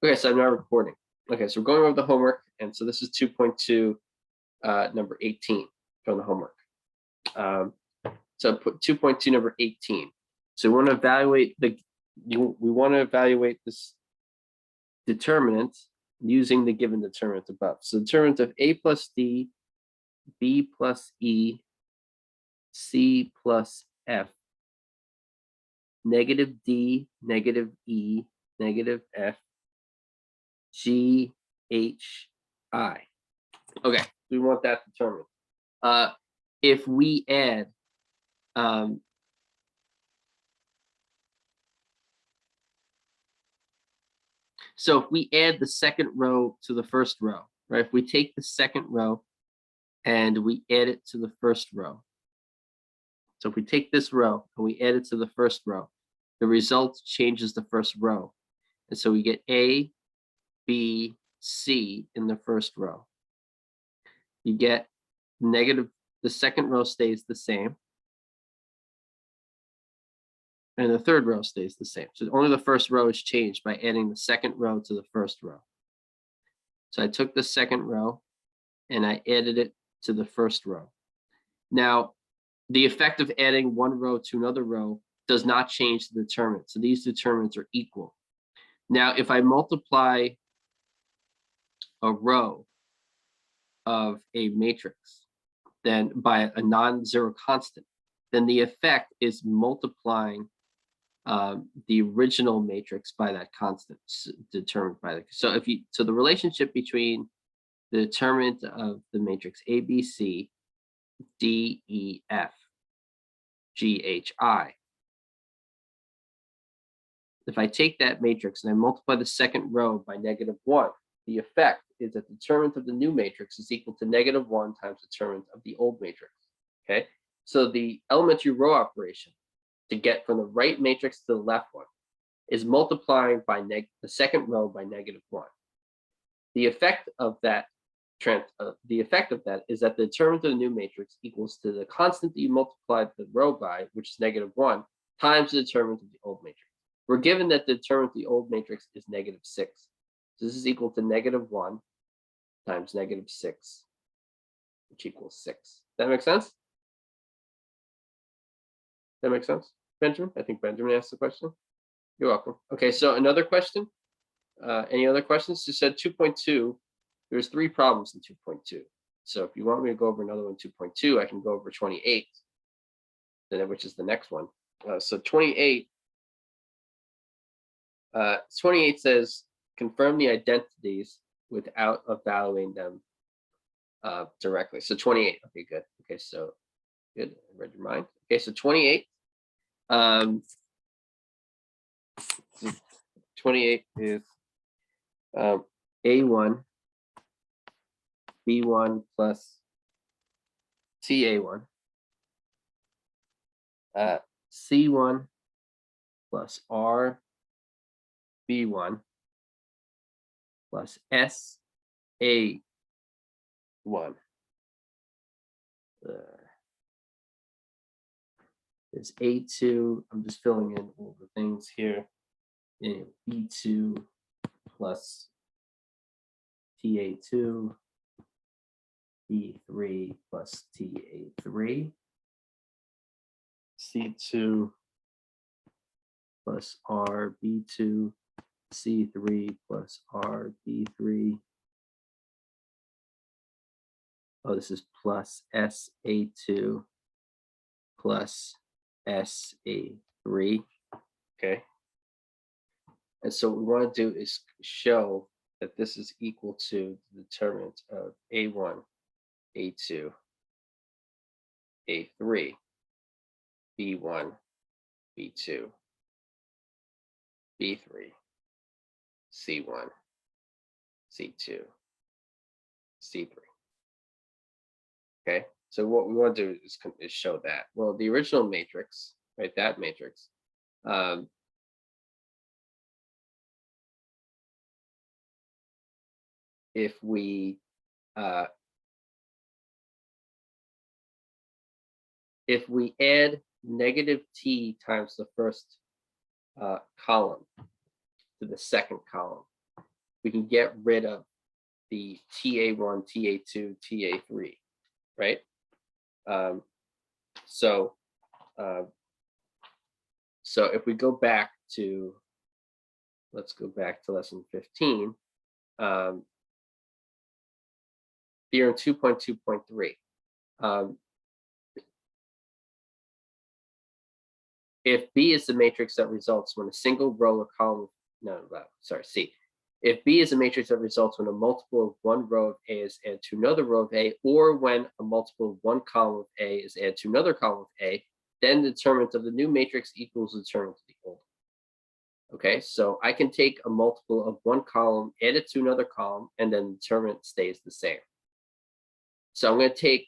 Okay, so I'm now recording. Okay, so we're going over the homework, and so this is 2.2, number 18 from the homework. So put 2.2, number 18. So we want to evaluate this determinant using the given determinant above. So the determinant of a plus d, b plus e, c plus f, negative d, negative e, negative f, g, h, I. Okay, we want that determined. If we add so if we add the second row to the first row, right? If we take the second row and we add it to the first row. So if we take this row and we add it to the first row, the result changes the first row. And so we get A, B, C in the first row. You get negative, the second row stays the same. And the third row stays the same. So only the first row is changed by adding the second row to the first row. So I took the second row and I added it to the first row. Now, the effect of adding one row to another row does not change the determinant. So these determinants are equal. Now, if I multiply a row of a matrix then by a non-zero constant, then the effect is multiplying the original matrix by that constant determined by the. So the relationship between the determinant of the matrix A, B, C, D, E, F, G, H, I. If I take that matrix and I multiply the second row by -1, the effect is that the determinant of the new matrix is equal to -1 times the determinant of the old matrix. Okay, so the elementary row operation to get from the right matrix to the left one is multiplying by the second row by -1. The effect of that is that the determinant of the new matrix equals to the constant that you multiplied the row by, which is -1, times the determinant of the old matrix. We're given that the determinant of the old matrix is -6. So this is equal to -1 times -6, which equals 6. That make sense? That makes sense, Benjamin? I think Benjamin asked the question. You're welcome. Okay, so another question. Any other questions? You said 2.2. There's 3 problems in 2.2. So if you want me to go over another one, 2.2, I can go over 28, which is the next one. So 28. 28 says confirm the identities without evaluating them directly. So 28. Okay, good. Okay, so good. I read your mind. Okay, so 28. 28 is A1 B1 plus TA1 C1 plus R B1 plus SA1. There's A2. I'm just filling in all the things here. And B2 plus TA2, B3 plus TA3, C2 plus RB2, C3 plus RB3. Oh, this is plus SA2 plus SA3. Okay. And so what we want to do is show that this is equal to the determinant of A1, A2, A3, B1, B2, B3, C1, C2, C3. Okay, so what we want to do is show that. Well, the original matrix, right, that matrix, if we add -t times the first column to the second column, we can get rid of the TA1, TA2, TA3, right? So if we go back to, let's go back to lesson 15, theorem 2.2.3. If B is the matrix that results when a single row or column, C. If B is a matrix that results when a multiple of one row of A is added to another row of A, or when a multiple of one column of A is added to another column of A, then the determinant of the new matrix equals the determinant of the old. Okay, so I can take a multiple of one column, add it to another column, and then the determinant stays the same. So I'm going to take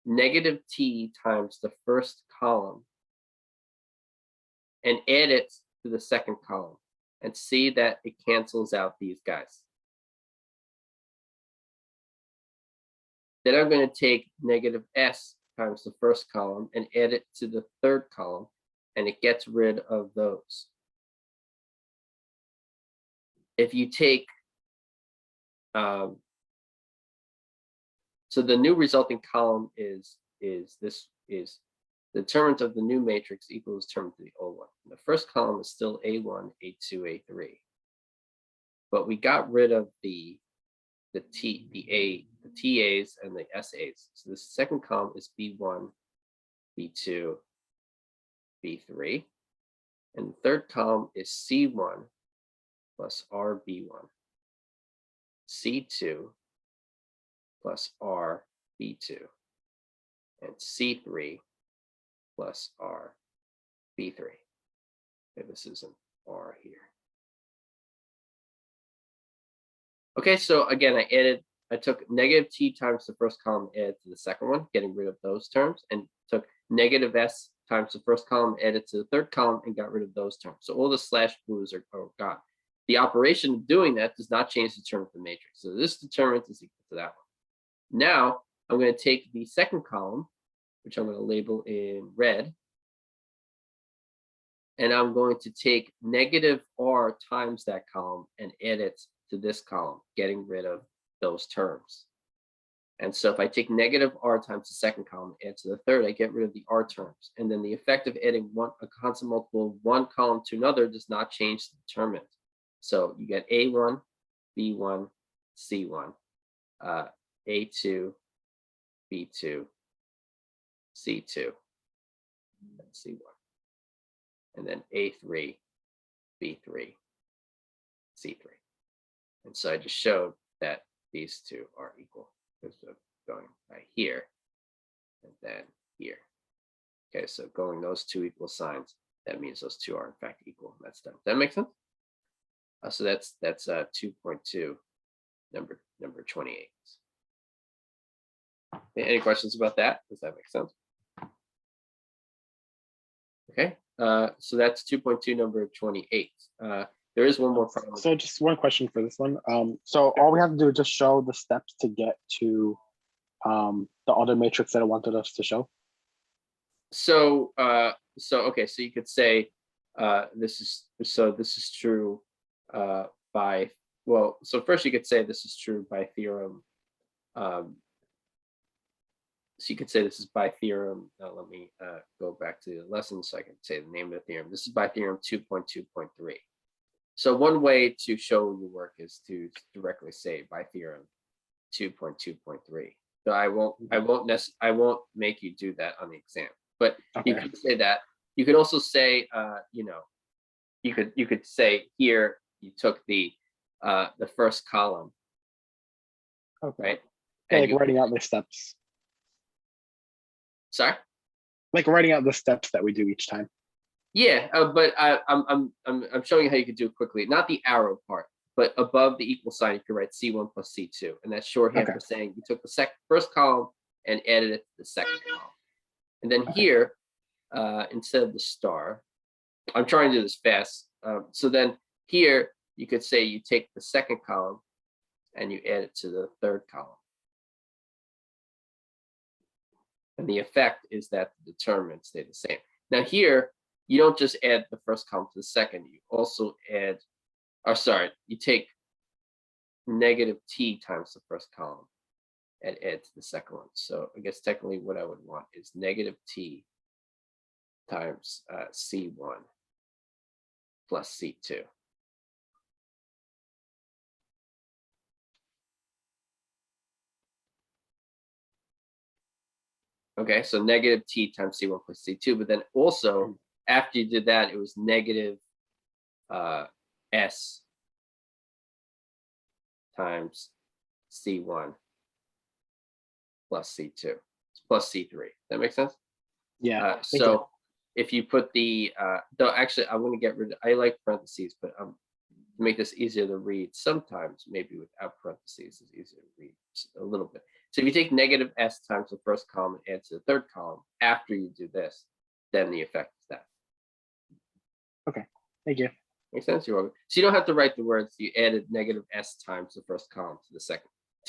negative T times the first column and add it to the second column and see that it cancels out these guys. Then I'm going to take negative S times the first column and add it to the third column, and it gets rid of those. If you take, so the new resulting column is the determinant of the new matrix equals determinant of the old one. And the first column is still A1, A2, A3. But we got rid of the TAs and the SAs. So the second column is B1, B2, B3. And the third column is C1 plus RB1, C2 plus RB2, and C3 plus RB3. Okay, this is an R here. Okay, so again, I took negative T times the first column, added to the second one, getting rid of those terms, and took negative S times the first column, added to the third column, and got rid of those terms. So all the slash blues are gone. The operation of doing that does not change the determinant of the matrix. So this determinant is equal to that one. Now I'm going to take the second column, which I'm going to label in red, and I'm going to take negative R times that column and add it to this column, getting rid of those terms. And so if I take negative R times the second column, add to the third, I get rid of the R terms. And then the effect of adding a constant multiple of one column to another does not change the determinant. So you get A1, B1, C1, A2, B2, C2, and C1, and then A3, B3, C3. And so I just showed that these two are equal because of going by here and then here. Okay, so going those two equal signs, that means those two are in fact equal. That's done. Does that make sense? So that's 2.2, number 28. Any questions about that? Does that make sense? Okay, so that's 2.2, number 28. There is one more problem. So just one question for this one. So all we have to do is just show the steps to get to the other matrix that I wanted us to show. So okay, so you could say this is true by, well, so first you could say this is true by theorem. So you could say this is by theorem. Now let me go back to the lesson so I can say the name of the theorem. This is by theorem 2.2.3. So one way to show your work is to directly say by theorem 2.2.3. So I won't make you do that on the exam, but okay. You could say that. You could also say, you could say here you took the first column. Okay. Right. And like writing out the steps. Sorry. Like writing out the steps that we do each time. Yeah, but I'm showing you how you could do it quickly. Not the arrow part, but above the equal sign, you can write C1 plus C2, and that's shorthand for saying you took the first column and added it to the second column. And then here, instead of the star, I'm trying to do this fast. So then here, you could say you take the second column and you add it to the third column. And the effect is that the determinants stay the same. Now here, you don't just add the first column to the second, you also add, or sorry, you take negative t times the first column and add to the second one. So I guess technically what I would want is negative t times C1 plus C2. Okay, so negative t times C1 plus C2, but then also after you did that, it was negative S times C1 plus C2 plus C3. That makes sense? Yeah. So if you put the, though actually I want to get rid of, I like parentheses, but to make this easier to read, sometimes maybe without parentheses is easier to read a little bit. So if you take negative S times the first column and add to the third column, after you do this, then the effect is that. Okay, thank you. Makes sense? You're welcome. So you don't have to write the words, you added negative S times the first column to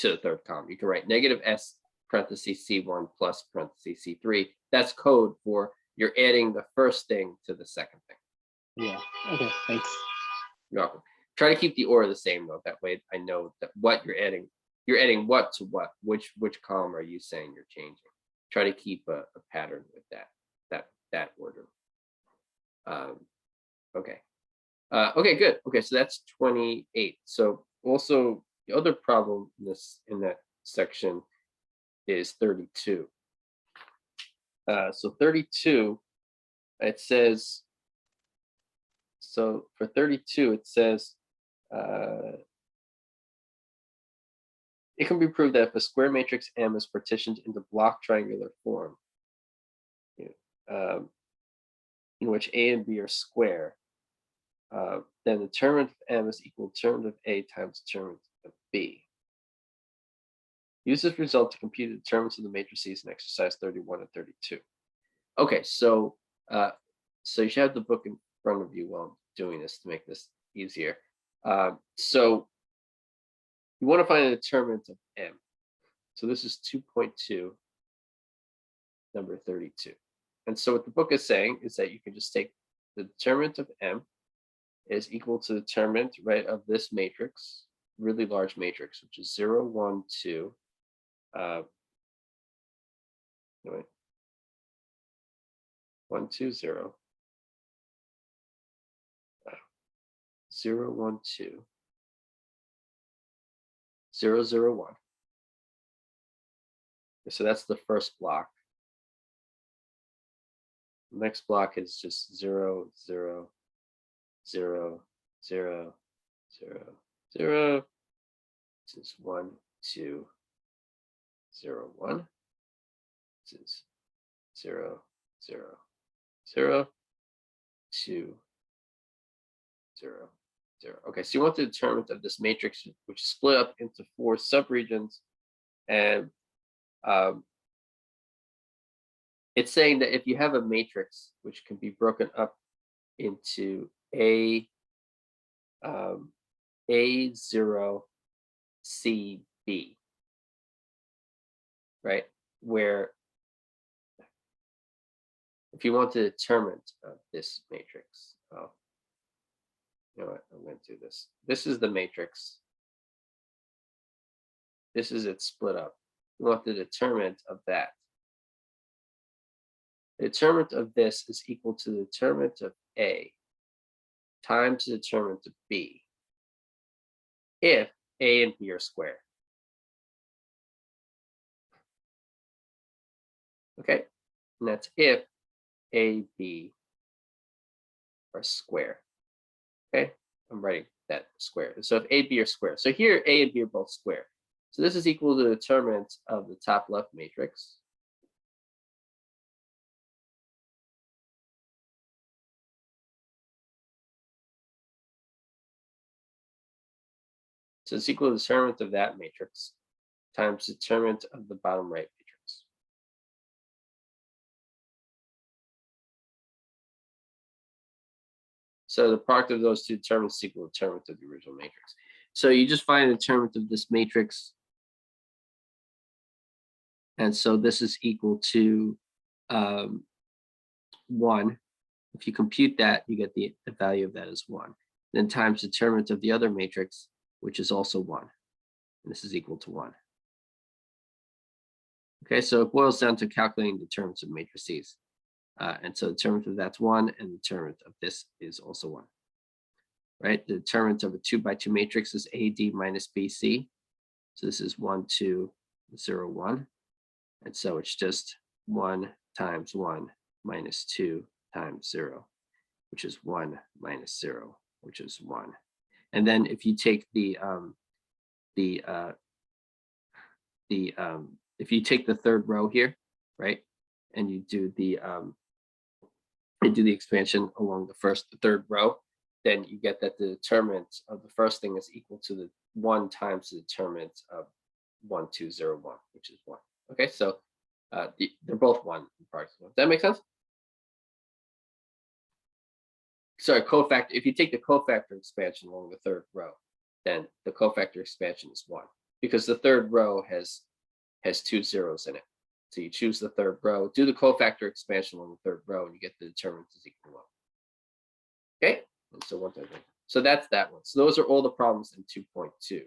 the third column. You can write negative S parentheses C1 plus parentheses C3. That's code for you're adding the first thing to the second thing. Yeah, okay, thanks. You're welcome. Try to keep the order the same though. That way I know that what you're adding what to what, which column are you saying you're changing? Try to keep a pattern with that order. Okay. Okay, good. Okay, so that's 28. So also the other problem in that section is 32. So 32, it says, so for 32, it says, it can be proved that if a square matrix M is partitioned into block triangular form, in which A and B are square, then the determinant of M is equal to determinant of A times determinant of B. Use this result to compute the determinants of the matrices in exercise 31 and 32. Okay, so so you should have the book in front of you while I'm doing this to make this easier. So you want to find the determinant of M. So this is 2.2, number 32. And so what the book is saying is that you can just take the determinant of M is equal to the determinant, right, of this matrix, really large matrix, which is 0, 1, 2. Anyway, 1, 2, 0. 0, 1, 2. 0, 0, 1. So that's the first block. The next block is just 0, 0, 0, 0, 0, 0. This is 1, 2, 0, 1. This is 0, 0, 0, 2, 0, 0. Okay, so you want the determinant of this matrix, which is split up into 4 subregions, and it's saying that if you have a matrix which can be broken up into A0, C, B, right? Where if you want the determinant of this matrix, you know what, I'm going to do this. This is the matrix. This is its split up. You want the determinant of that. The determinant of this is equal to the determinant of A times the determinant of B if A and B are square. Okay, and that's if A, B are square. Okay, I'm writing that square. So if A, B are square. So here A and B are both square. So this is equal to the determinant of the top left matrix. So it's equal to the determinant of that matrix times the determinant of the bottom right matrix. So the product of those two determinants is equal to the determinant of the original matrix. So you just find the determinant of this matrix. And so this is equal to 1. If you compute that, you get the value of that as 1. Then times the determinant of the other matrix, which is also 1. and this is equal to 1. Okay, so it boils down to calculating the determinants of matrices. And so the determinant of that's 1, and the determinant of this is also 1. Right? The determinant of a 2 by 2 matrix is AD minus BC. So this is 1, 2, 0, 1. And so it's just 1 times 1 minus 2 times 0, which is 1 minus 0, which is 1. And then if you take if you take the third row here, right, and you do the expansion along the third row, then you get that the determinant of the first thing is equal to the 1 times the determinant of 1, 2, 0, 1, which is 1. Okay, so they're both 1 in product. Does that make sense? Sorry, cofactor. If you take the cofactor expansion along the third row, then the cofactor expansion is 1, because the third row has 2 zeros in it. So you choose the third row, do the cofactor expansion along the third row, and you get the determinant is equal to 1. Okay, and so 1 times 1. So that's that one. So those are all the problems in 2.2.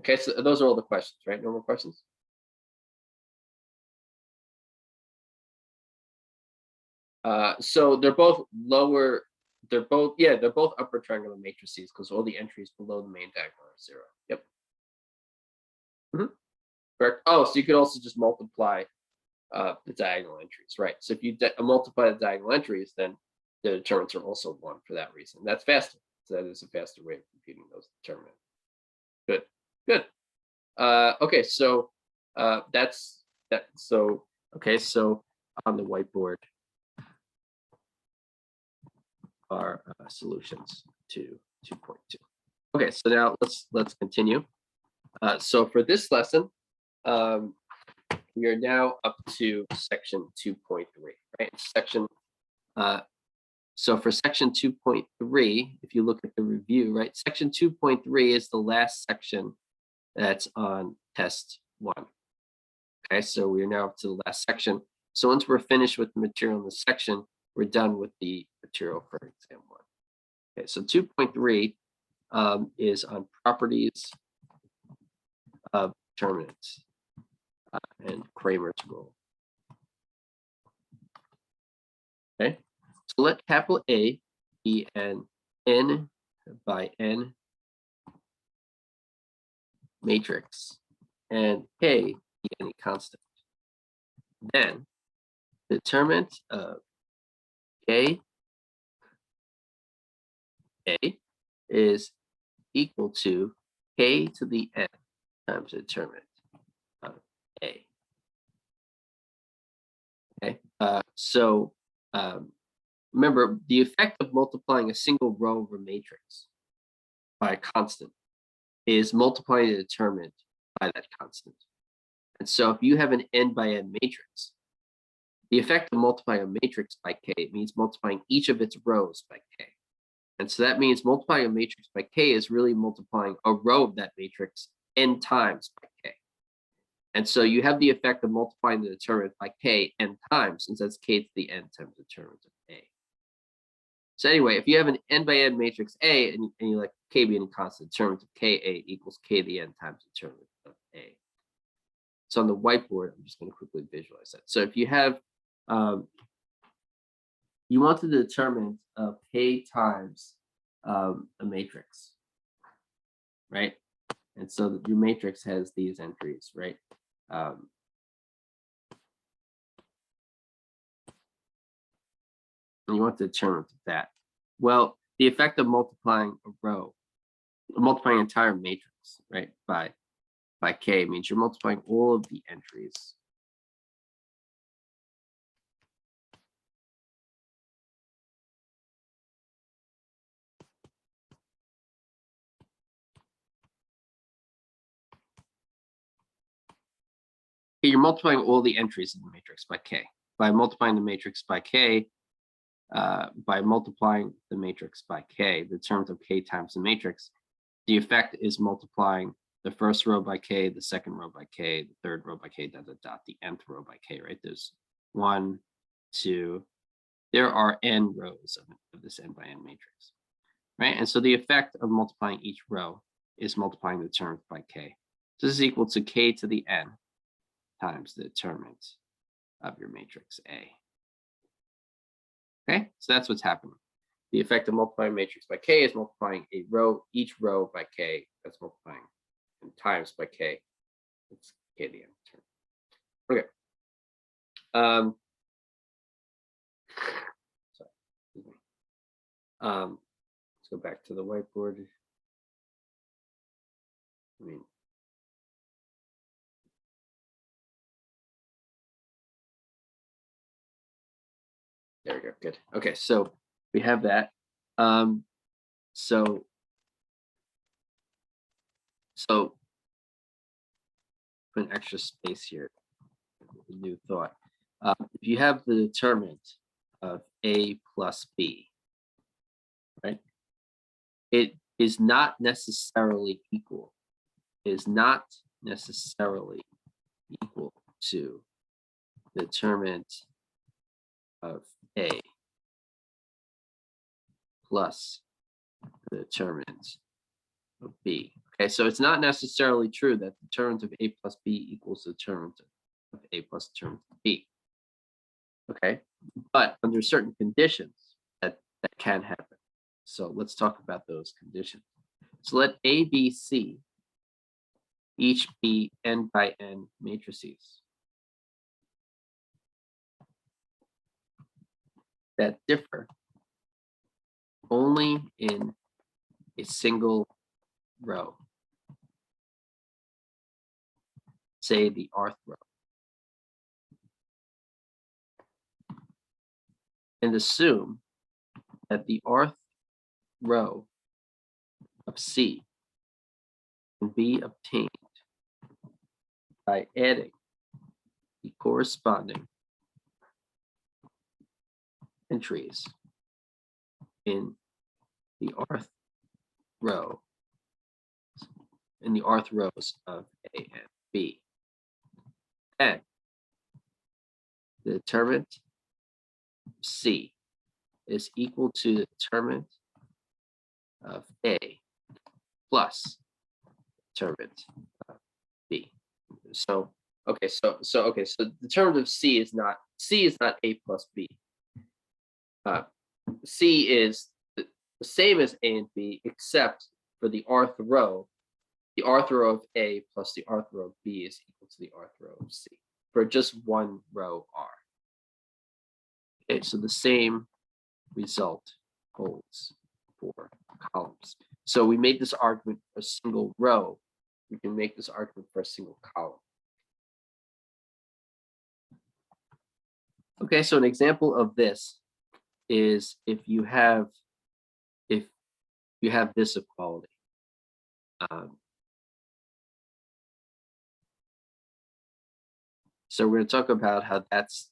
Okay, so those are all the questions, right? No more questions? So they're both lower, they're both upper triangular matrices, because all the entries below the main diagonal are 0. Yep. Correct. Oh, so you could also just multiply the diagonal entries, right? So if you multiply the diagonal entries, then the determinants are also 1 for that reason. That's faster. So that is a faster way of computing those determinants. Good. Good. Okay, so that's that. So okay, so on the whiteboard are solutions to 2.2. Okay, so now let's continue. So for this lesson, we are now up to section 2.3, right? So for section 2.3, if you look at the review, right, section 2.3 is the last section that's on test 1. Okay, so we are now up to the last section. So once we're finished with the material in this section, we're done with the material for exam 1. Okay, so 2.3 is on properties of determinants and Kramer's rule. Okay, so let capital A be an n by n matrix and K be any constant. Then the determinant of K A is equal to K to the n times the determinant of A. Okay, so remember, the effect of multiplying a single row of a matrix by a constant is multiplying the determinant by that constant. And so if you have an n by n matrix, the effect of multiplying a matrix by k means multiplying each of its rows by k. And so that means multiplying a matrix by k is really multiplying a row of that matrix n times by k. And so you have the effect of multiplying the determinant by k n times, since that's k to the n times the determinant of A. So anyway, if you have an n by n matrix A and you like k being a constant, determinant of ka equals k to the n times the determinant of A. So on the whiteboard, I'm just going to quickly visualize that. So if you have, you want the determinant of k times a matrix, right? And so your matrix has these entries, right? And you want the determinant of that. Well, the effect of multiplying a row, multiplying an entire matrix, right, by k means you're multiplying all of the entries. You're multiplying all the entries in the matrix by k. By multiplying the matrix by k, by multiplying the matrix by k, the determinant of k times the matrix, the effect is multiplying the first row by k, the second row by k, the third row by k, dot, dot, dot, the nth row by k, right? There's 1, 2, there are n rows of this n by n matrix, right? And so the effect of multiplying each row is multiplying the determinant by k. So this is equal to k to the n times the determinant of your matrix A. Okay, so that's what's happening. The effect of multiplying matrix by k is multiplying a row, each row by k. That's multiplying times by k. It's k to the n term. Okay. Sorry. Excuse me. Let's go back to the whiteboard. There we go. Good. Okay, so we have that. So put an extra space here. A new thought. If you have the determinant of A plus B, right? It is not necessarily equal. It is not necessarily equal to the determinant of A plus the determinant of B. Okay, so it's not necessarily true that the determinant of A plus B equals the determinant of A plus determinant of B. Okay, but under certain conditions that can happen. So let's talk about those conditions. So let A, B, C each be n by n matrices that differ only in a single row, say the rth row, and assume that the rth row of C can be obtained by adding the corresponding entries in the rth row, in the rth rows of A and B. And the determinant of C is equal to the determinant of A plus determinant of B. So the determinant of C is not A plus B. C is the same as A and B, except for the rth row. The rth row of A plus the rth row of B is equal to the rth row of C for just one row R. Okay, so the same result holds for columns. So we made this argument for a single row. We can make this argument for a single column. Okay, so an example of this is if you have this equality. So we're going to talk about how that's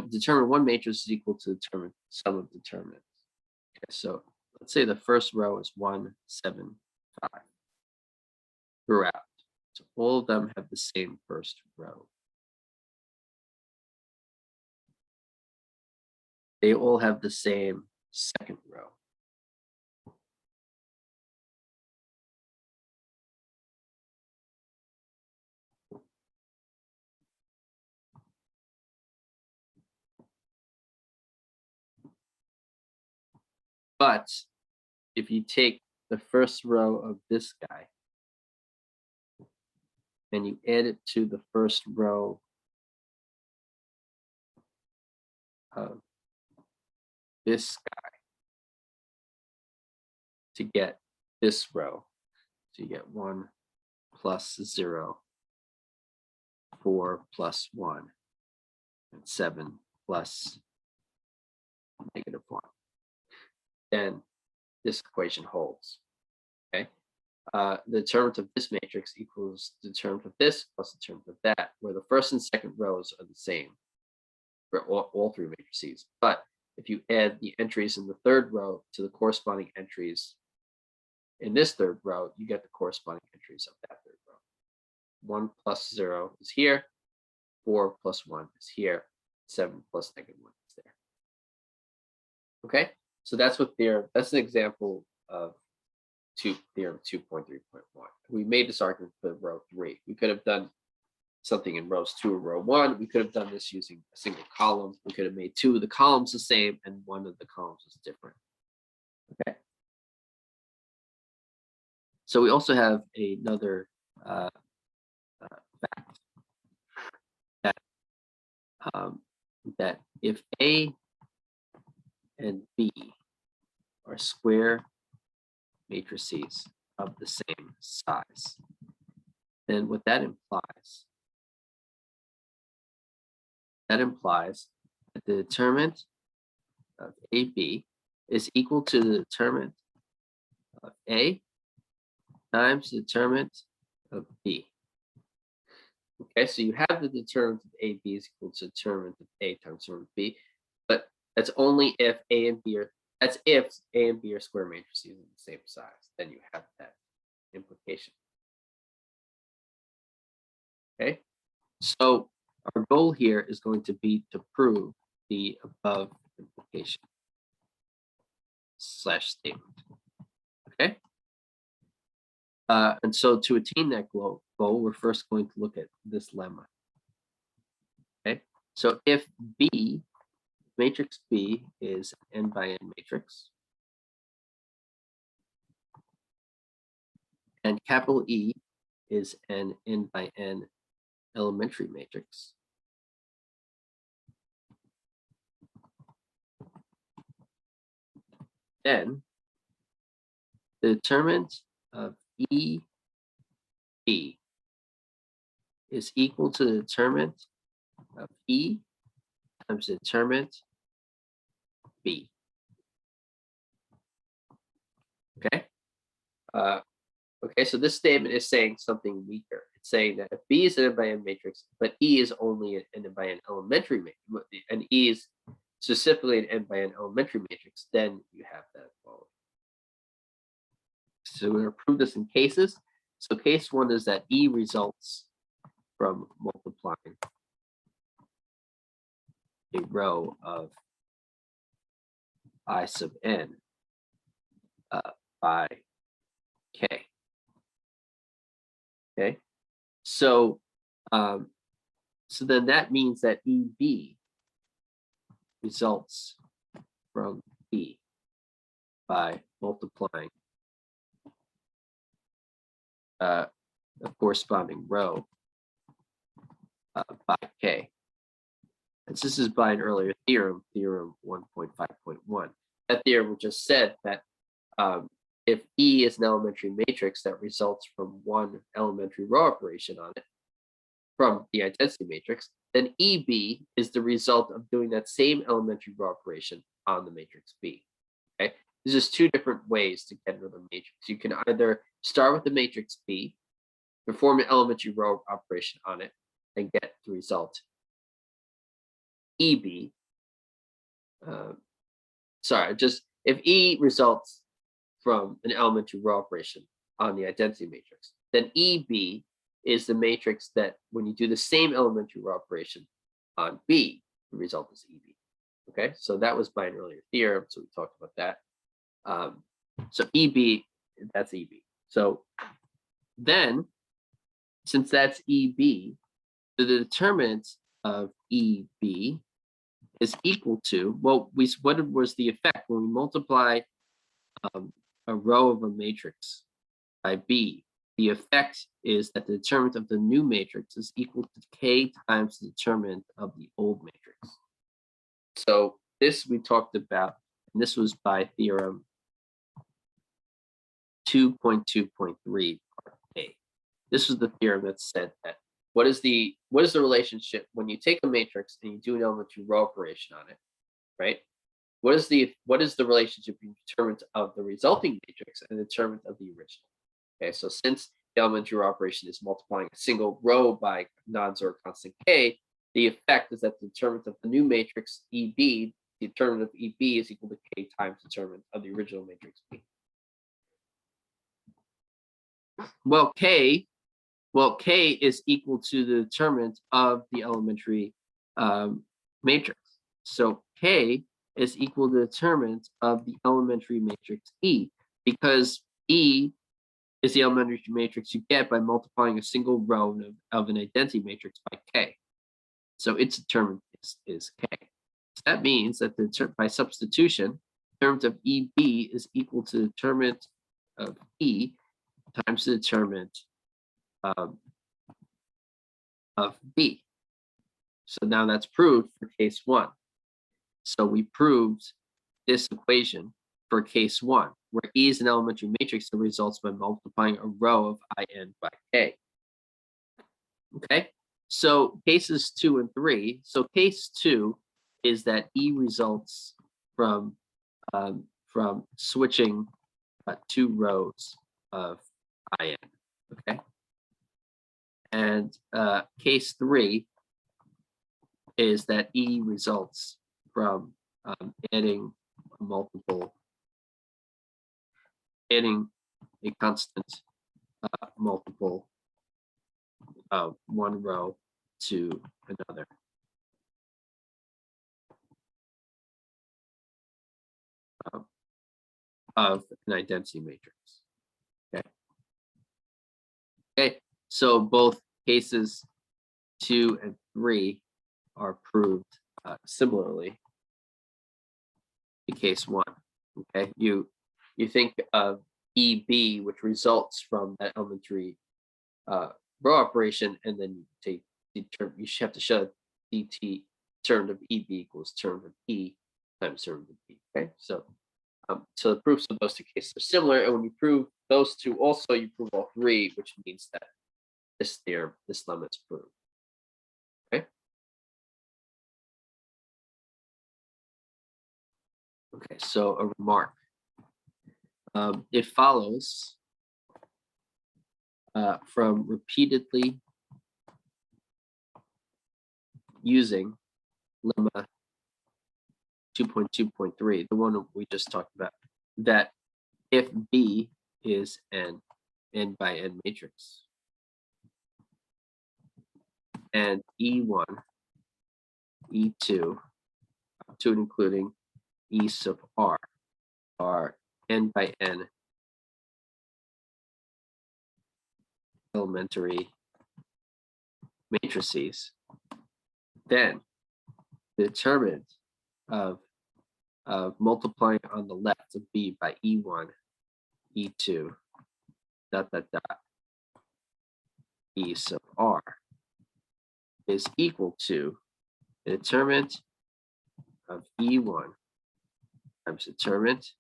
determine one matrix is equal to determine sum of determinants. Okay, so let's say the first row is 1, 7, 5 throughout. So all of them have the same first row. They all have the same second row. But if you take the first row of this guy and you add it to the first row of this guy to get this row, so you get 1 plus 0, 4 plus 1, and 7 plus -1. Then this equation holds. Okay, the determinant of this matrix equals the determinant of this plus the determinant of that, where the first and second rows are the same for all three matrices. But if you add the entries in the third row to the corresponding entries in this third row, you get the corresponding entries of that third row. 1 plus 0 is here, 4 plus 1 is here, 7 plus -1 is there. Okay, so that's what that's an example of theorem 2.3.1. We made this argument for row 3. We could have done something in rows 2 or row 1. We could have done this using a single column. We could have made 2 of the columns the same and 1 of the columns was different. Okay. So we also have another fact that if A and B are square matrices of the same size, then what that implies that the determinant of AB is equal to the determinant of A times the determinant of B. Okay, so you have the determinant of AB is equal to the determinant of A times determinant of B, but that's only if A and B are, that's if A and B are square matrices of the same size, then you have that implication. Okay, so our goal here is going to be to prove the above implication / statement. Okay. And so to attain that goal, we're first going to look at this lemma. Okay, so if B, matrix B is an n by n matrix, and capital E is an n by n elementary matrix, then the determinant of E B is equal to the determinant of E times the determinant B. Okay. Okay, so this statement is saying something weaker. It's saying that if B is an n by n matrix, but E is only an n by n elementary matrix, and E is specifically an n by n elementary matrix, then you have that equality. So we're going to prove this in cases. So case 1 is that E results from multiplying a row of I sub n by k. Okay, so so then that means that EB results from B by multiplying a corresponding row by k. And this is by an earlier theorem, theorem 1.5.1. That theorem just said that if E is an elementary matrix that results from one elementary row operation on it from the identity matrix, then EB is the result of doing that same elementary row operation on the matrix B. Okay, there's just 2 different ways to get another matrix. You can either start with the matrix B, perform an elementary row operation on it, and get the result EB. If E results from an elementary row operation on the identity matrix, then EB is the matrix that when you do the same elementary row operation on B, the result is EB. Okay, so that was by an earlier theorem, so we talked about that. So EB, that's EB. So then, since that's EB, the determinant of EB is equal to, well, what was the effect when we multiply a row of a matrix by B? The effect is that the determinant of the new matrix is equal to k times the determinant of the old matrix. So this we talked about, and this was by theorem 2.2.3 part A. This was the theorem that said that what is the relationship when you take a matrix and you do an elementary row operation on it, right? What is the relationship between the determinant of the resulting matrix and the determinant of the original? Okay, so since the elementary row operation is multiplying a single row by non-zero constant k, the effect is that the determinant of the new matrix EB, the determinant of EB is equal to k times the determinant of the original matrix B. Well, k is equal to the determinant of the elementary matrix. So k is equal to the determinant of the elementary matrix E, because E is the elementary matrix you get by multiplying a single row of an identity matrix by K. So its determinant is K. So that means that by substitution, determinant of EB is equal to the determinant of E times the determinant of B. So now that's proved for case 1. So we proved this equation for case 1, where E is an elementary matrix that results by multiplying a row of IN by K. Okay, so cases 2 and 3. So case 2 is that E results from switching 2 rows of IN. Okay, and case 3 is that E results from adding a constant multiple of one row to another. Of an identity matrix. Okay, so both cases 2 and 3 are proved similarly in case 1. Okay, you think of EB, which results from that elementary row operation, and then you should have to show DT term of EB equals term of E times term of B. Okay, so the proofs of those 2 cases are similar, and when you prove those 2, also you prove all 3, which means that this theorem, this lemma is proved. Okay. Okay, so a remark. It follows from repeatedly using lemma 2.2.3, the one we just talked about, that if B is an n by n matrix, and E1, E2, up to and including E sub R are n by n elementary matrices, then the determinant of multiplying on the left of B by E1, E2, dot, dot, dot, E sub R is equal to the determinant of E1 times the determinant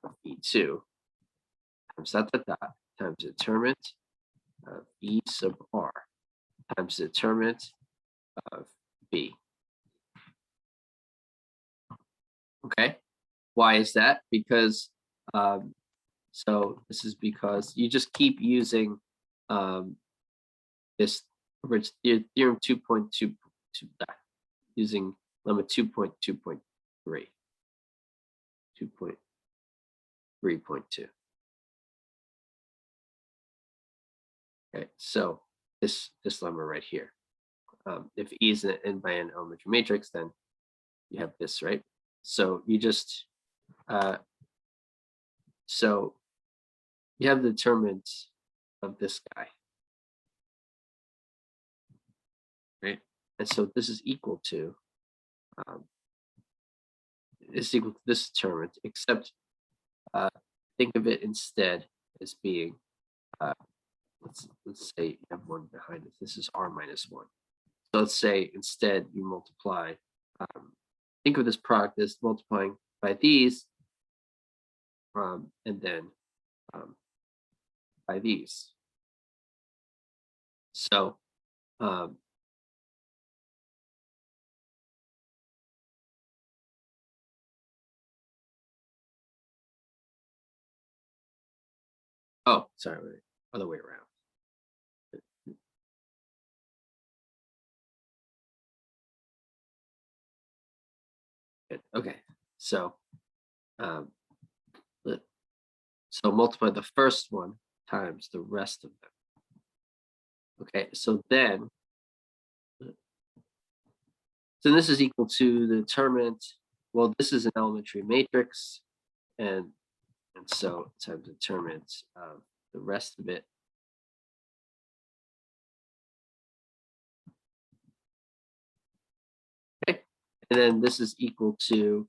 of E2 times dot, dot, dot, times the determinant of E sub R times the determinant of B. Okay, why is that? Because so this is because you just keep using this theorem 2.2, using lemma 2.2.3, 2.3.2. Okay, so this lemma right here. If E is an n by n elementary matrix, then you have this, right? So you just so you have the determinant of this guy, right? And so this is equal to this determinant, except think of it instead as being let's say you have one behind it. This is R minus 1. So let's say instead you multiply. Think of this product as multiplying by these, and then by these. So oh, sorry, wait, other way around. Okay, so multiply the first one times the rest of them. Okay, so then So this is equal to the determinant. Well, this is an elementary matrix, and so times the determinant of the rest of it. Okay, and then this is equal to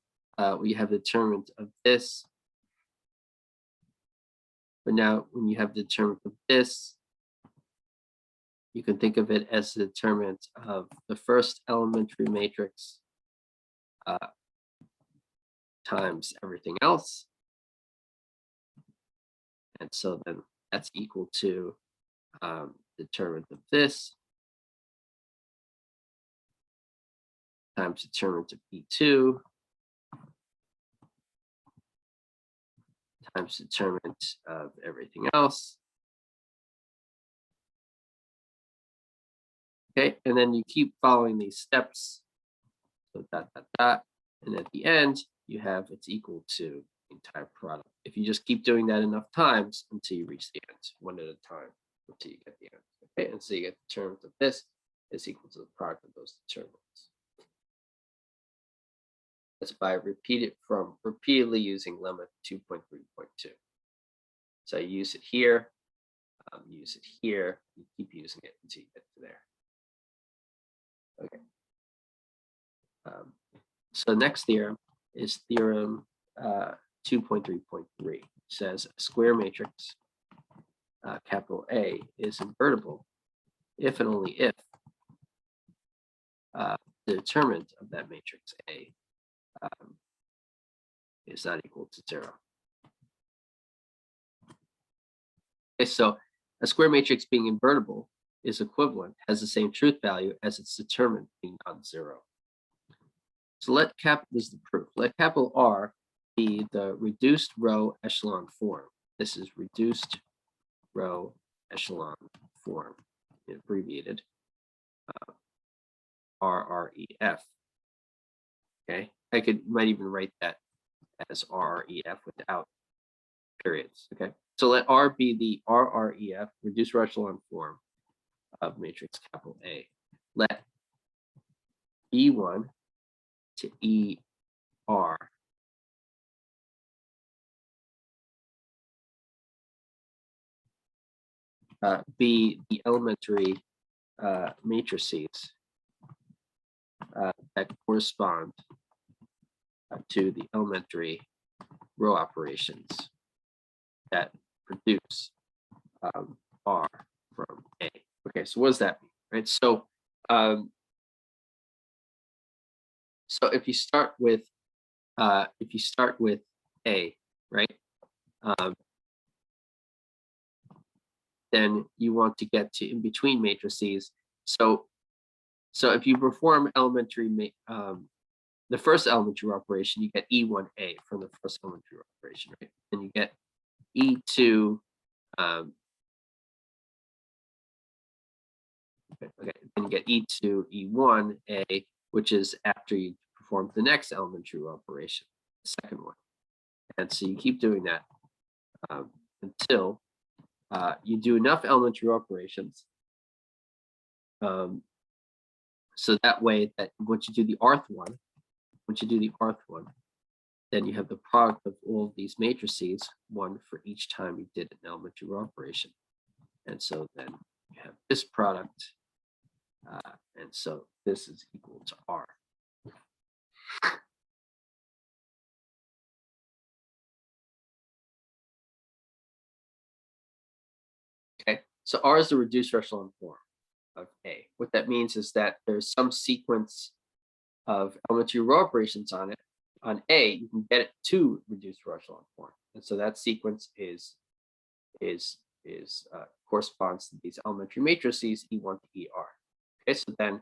we have the determinant of this. But now, when you have the determinant of this, you can think of it as the determinant of the first elementary matrix times everything else. And so then that's equal to determinant of this times determinant of E2 times determinant of everything else. Okay, and then you keep following these steps. So dot, dot, dot. And at the end, you have it's equal to the entire product. If you just keep doing that enough times until you reach the end, one at a time, until you get the end. Okay, and so you get the determinant of this is equal to the product of those determinants. That's by repeatedly using lemma 2.3.2. So I use it here, use it here, you keep using it until you get to there. Okay. So next theorem is theorem 2.3.3. Says a square matrix, capital A, is invertible if and only if the determinant of that matrix A is not equal to 0. Okay, so a square matrix being invertible is equivalent, has the same truth value as its determinant being non-zero. So this is the proof. Let capital R be the reduced row echelon form. This is reduced row echelon form, abbreviated RREF. Okay, might even write that as RREF without periods. Okay, so let R be the RREF, reduced row echelon form of matrix capital A. Let E1 to ER be the elementary matrices that correspond to the elementary row operations that produce R from A. Okay, so what does that mean, right? So, so if you start with A, right, then you want to get to in between matrices. So if you perform elementary the first elementary operation, you get E1A from the first elementary operation, right? And you get E2 okay, then you get E2 E1A, which is after you perform the next elementary operation, the second one. And so you keep doing that until you do enough elementary operations. So that way that once you do the rth one, then you have the product of all of these matrices, one for each time you did an elementary row operation. And so then you have this product, and so this is equal to R. Okay, so R is the reduced echelon form of A. What that means is that there's some sequence of elementary row operations on it. On A, you can get it to reduced echelon form, and so that sequence corresponds to these elementary matrices E1 to ER. Okay, so then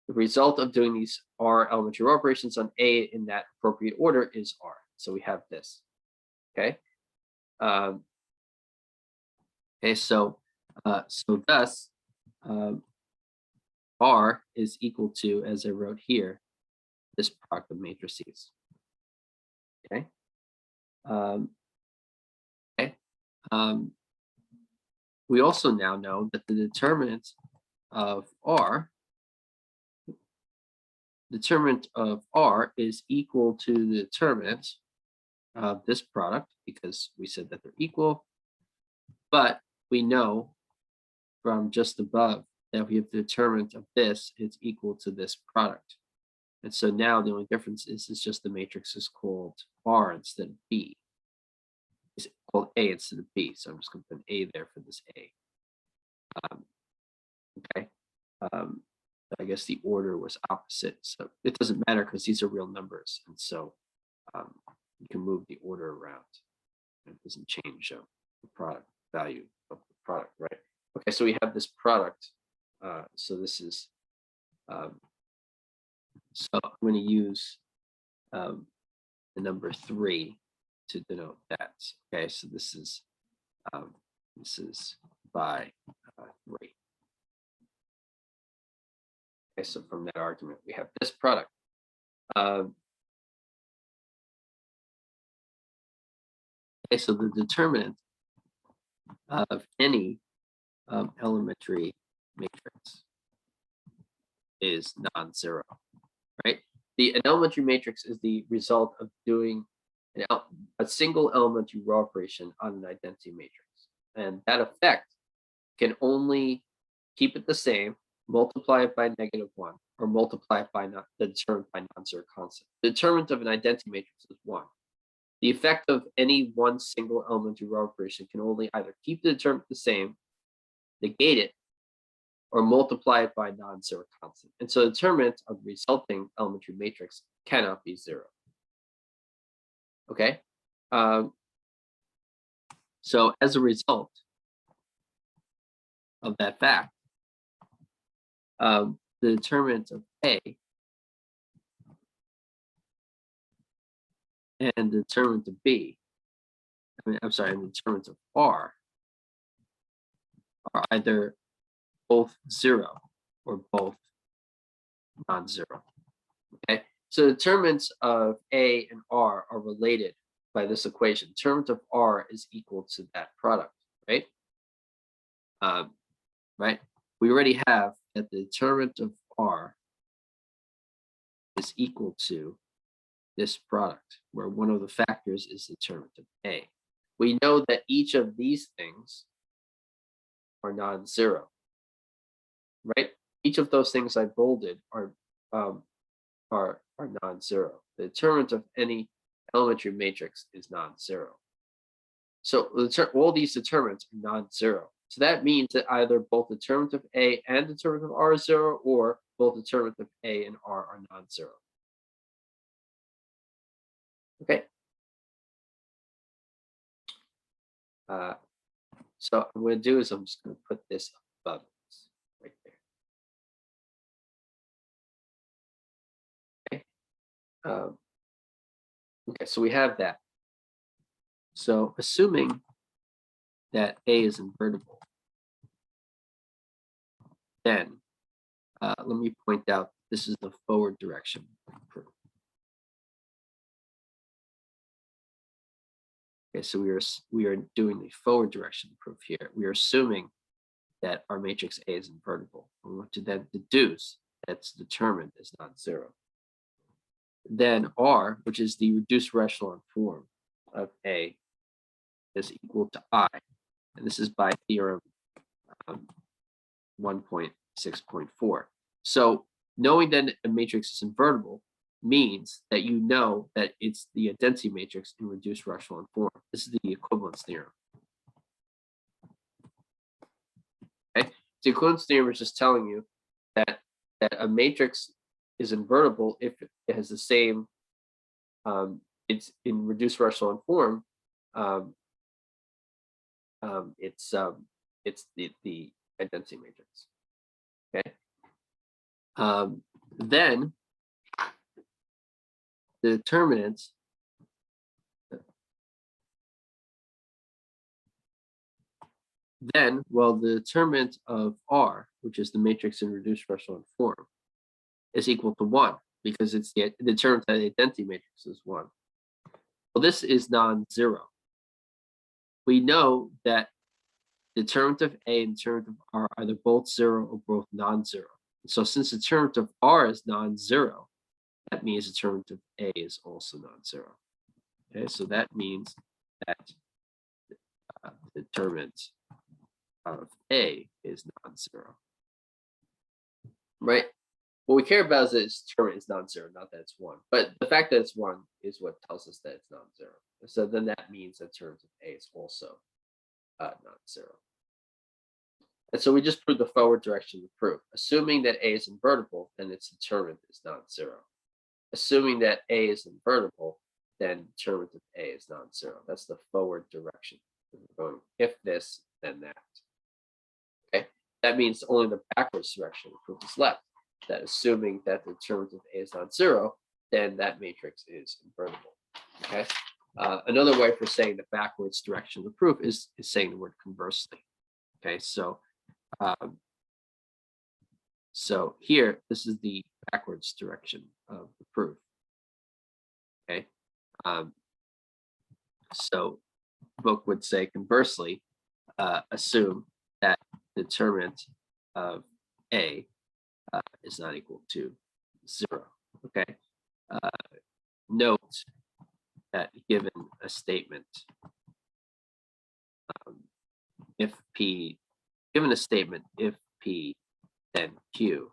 the result of doing these R elementary row operations on A in that appropriate order is R. So we have this. Okay. Okay, so thus R is equal to, as I wrote here, this product of matrices. Okay. We also now know that the determinant of R determinant of R is equal to the determinant of this product, because we said that they're equal, but we know from just above that we have the determinant of this is equal to this product. And so now the only difference is just the matrix is called R instead of B. It's called A instead of B. So I'm just going to put an A there for this A. Okay. I guess the order was opposite. So it doesn't matter because these are real numbers. And so you can move the order around. It doesn't change the product value of the product, right? Okay, so we have this product. So this is, so I'm going to use the number 3 to denote that. Okay, so this is by 3. Okay, so from that argument, we have this product. Okay, so the determinant of any elementary matrix is non-zero, right? An elementary matrix is the result of doing a single elementary row operation on an identity matrix. And that effect can only keep it the same, multiply it by -1, or multiply it by the determinant by non-zero constant. The determinant of an identity matrix is 1. The effect of any one single elementary row operation can only either keep the determinant the same, negate it, or multiply it by non-zero constant. And so the determinant of the resulting elementary matrix cannot be 0. Okay? So as a result of that fact, the determinant of A and the determinant of B, and the determinant of R are either both 0 or both non-zero. Okay, so the determinants of A and R are related by this equation. Determinant of R is equal to that product, right? Right. We already have that the determinant of R is equal to this product, where one of the factors is the determinant of A. We know that each of these things are non-zero, right? Each of those things I bolded are non-zero. The determinant of any elementary matrix is non-zero. So all these determinants are non-zero. So that means that either both the determinant of A and the determinant of R is 0, or both the determinant of A and R are non-zero. Okay. So what I'm going to do is I'm just going to put this above this right there. Okay. Okay, so we have that. So assuming that A is invertible, then let me point out this is the forward direction proof. Okay, so we are doing the forward direction proof here. We are assuming that our matrix A is invertible. We want to then deduce that's determined as non-zero. Then R, which is the reduced echelon form of A, is equal to I. And this is by theorem 1.6.4. So knowing that a matrix is invertible means that you know that it's the identity matrix in reduced echelon form. This is the equivalence theorem. Okay, the equivalence theorem is just telling you that a matrix is invertible if it has the same, it's in reduced echelon form. It's the identity matrix. Okay. Then the determinants the determinant of R, which is the matrix in reduced echelon form, is equal to 1 because it's the determinant of the identity matrix is 1. Well, this is non-zero. We know that the determinant of A and determinant of R are either both 0 or both non-zero. So since the determinant of R is non-zero, that means the determinant of A is also non-zero. Okay, so that means that the determinant of A is non-zero. Right? What we care about is that its determinant is non-zero, not that it's one. But the fact that it's one is what tells us that it's non-zero. So then that means that determinant of A is also non-zero. And so we just proved the forward direction of the proof. Assuming that A is invertible, then its determinant is non-zero. Assuming that A is invertible, then determinant of A is non-zero. That's the forward direction. We're going if this, then that. Okay, that means only the backwards direction of the proof is left. That assuming that the determinant of A is non-zero, then that matrix is invertible. Okay. Another way for saying the backwards direction of the proof is saying the word conversely. Okay, so so here, this is the backwards direction of the proof. Okay, so the book would say conversely, assume that the determinant of A is not equal to 0. Okay, note that given a statement, if P, given a statement, if P, then Q,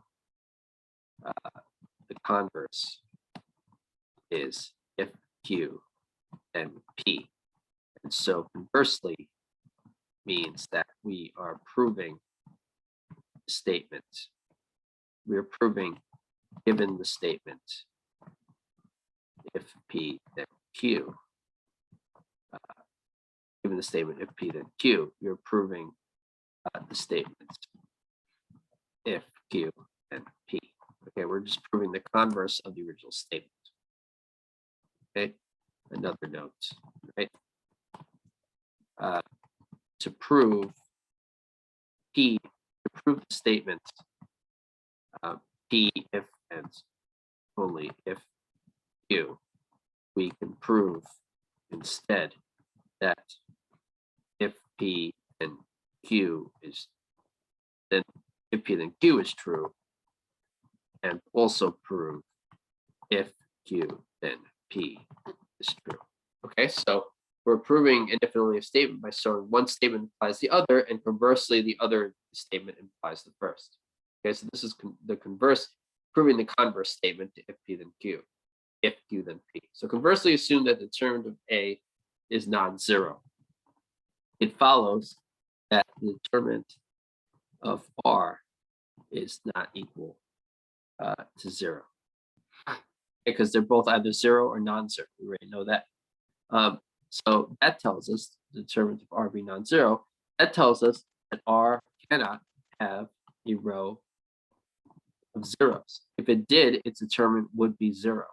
the converse is if Q, then P. And so conversely means that we are proving the statement. We are proving, given the statement, if P, then Q, given the statement if P, then Q, you're proving the statement if Q, then P. Okay, we're just proving the converse of the original statement. Okay, another note, right? To prove P, to prove the statement P if and only if Q, we can prove instead that if P and Q is, then if P then Q is true, and also prove if Q then P is true. Okay, so we're proving an if and only if statement by showing one statement implies the other, and conversely, the other statement implies the first. Okay, so this is the converse, proving the converse statement to if P then Q, if Q then P. So conversely, assume that the determinant of A is non-zero. It follows that the determinant of R is not equal to 0, because they're both either 0 or non-zero. We already know that. So that tells us the determinant of R being non-zero. That tells us that R cannot have a row of zeros. If it did, its determinant would be 0.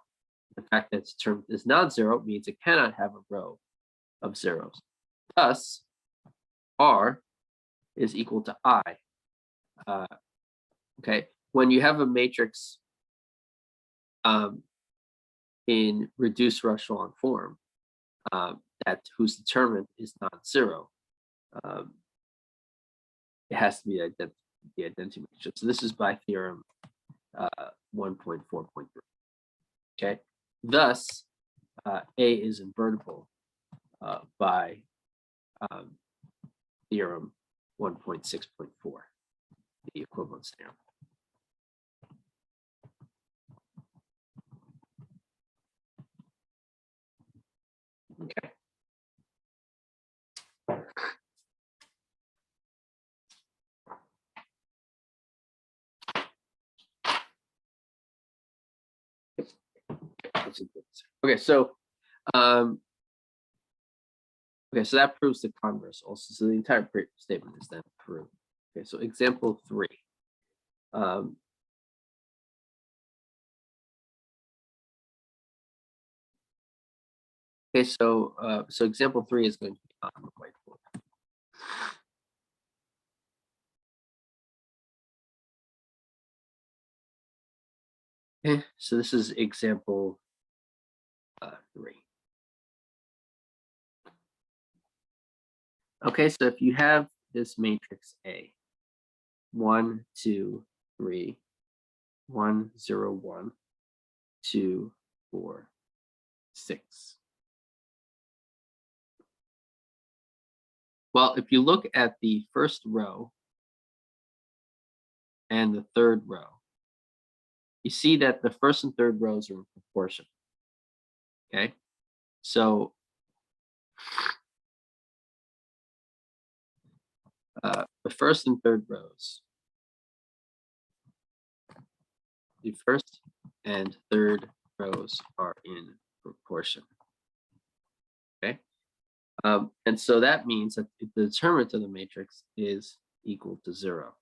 The fact that its determinant is non-zero means it cannot have a row of zeros. Thus, R is equal to I. Okay, when you have a matrix in reduced echelon form, that whose determinant is non-zero, it has to be the identity matrix. So this is by theorem 1.4.3. Okay, thus A is invertible by theorem 1.6.4, the equivalence theorem. Okay. Okay, so okay, so that proves the converse also. So the entire statement is then proved. Okay, so example 3. Okay, so so example 3 is going to be on the whiteboard. Okay, so this is example 3. Okay, so if you have this matrix A, 1, 2, 3, 1, 0, 1, 2, 4, 6. Well, if you look at the first row and the third row, you see that the first and third rows are in proportion. Okay, so the first and third rows, the first and third rows are in proportion. Okay, and so that means that the determinant of the matrix is equal to 0.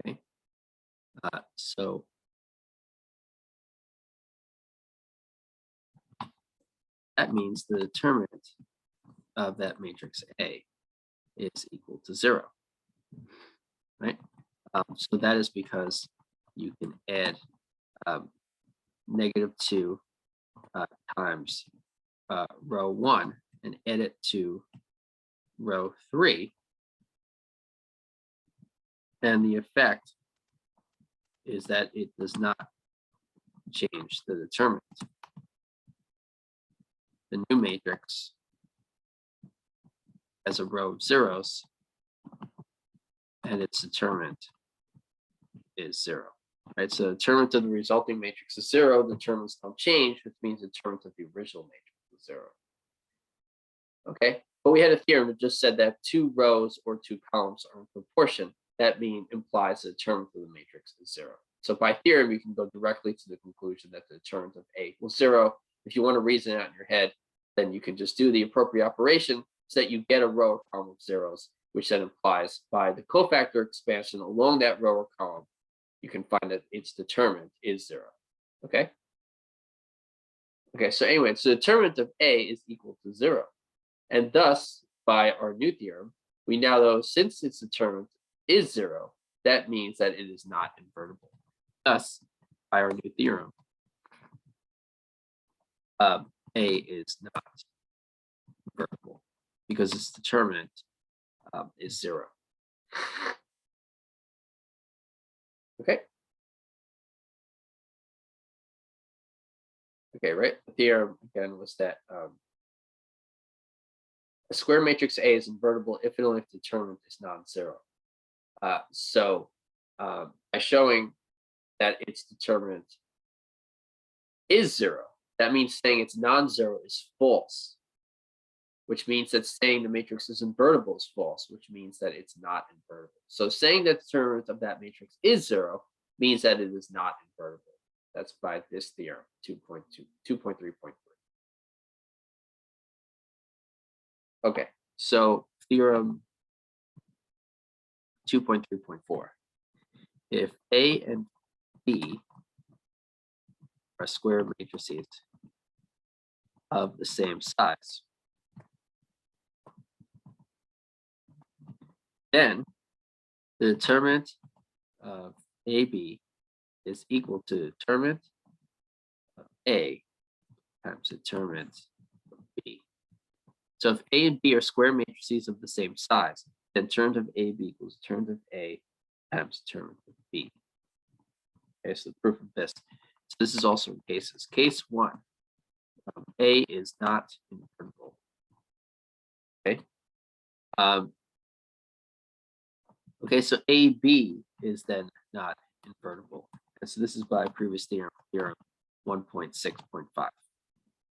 Okay, so that means the determinant of that matrix A is equal to 0, right? So that is because you can add -2 times row 1 and add it to row 3, and the effect is that it does not change the determinant. The new matrix has a row of zeros, and its determinant is 0. Right, so the determinant of the resulting matrix is 0. The determinants don't change, which means the determinant of the original matrix is 0. Okay, but we had a theorem that just said that 2 rows or 2 columns are in proportion. That implies the determinant of the matrix is 0. So by theorem, you can go directly to the conclusion that the determinant of A equals 0. If you want to reason it out in your head, then you can just do the appropriate operation so that you get a row or column of zeros, which then implies by the cofactor expansion along that row or column, you can find that its determinant is 0. Okay? Okay, so anyway, so the determinant of A is equal to 0. And thus, by our new theorem, we now know since its determinant is 0, that means that it is not invertible. Thus, by our new theorem, A is not invertible because its determinant is 0. Okay. Okay, right. The theorem again was that a square matrix A is invertible if and only if the determinant is non-zero. So by showing that its determinant is 0, that means saying it's non-zero is false, which means that saying the matrix is invertible is false, which means that it's not invertible. So saying that the determinant of that matrix is 0 means that it is not invertible. That's by this theorem, 2.3.3. Okay, so theorem 2.3.4. If A and B are square matrices of the same size, then the determinant of AB is equal to the determinant of A times the determinant of B. So if A and B are square matrices of the same size, then determinant of AB equals determinant of A times determinant of B. Okay, so the proof of this. So this is also in cases. Case 1, A is not invertible. Okay. Okay, so AB is then not invertible. And so this is by previous theorem 1.6.5.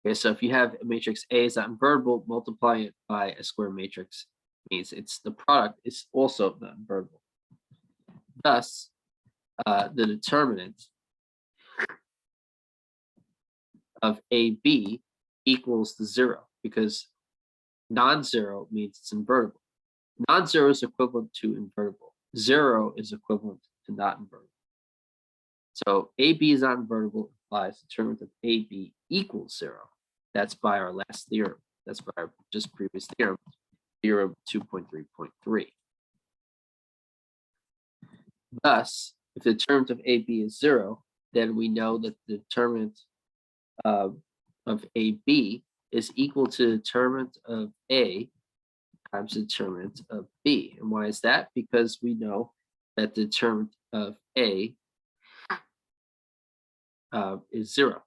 Okay, so if you have a matrix A is not invertible, multiply it by a square matrix means it's the product is also not invertible. Thus, the determinant of AB equals to 0 because non-zero means it's invertible. Non-zero is equivalent to invertible. 0 is equivalent to not invertible. So AB is not invertible implies the determinant of AB equals 0. That's by our last theorem. That's by our just previous theorem, theorem 2.3.3. Thus, if the determinant of AB is 0, then we know that the determinant of AB is equal to the determinant of A times the determinant of B. And why is that? Because we know that the determinant of A is 0.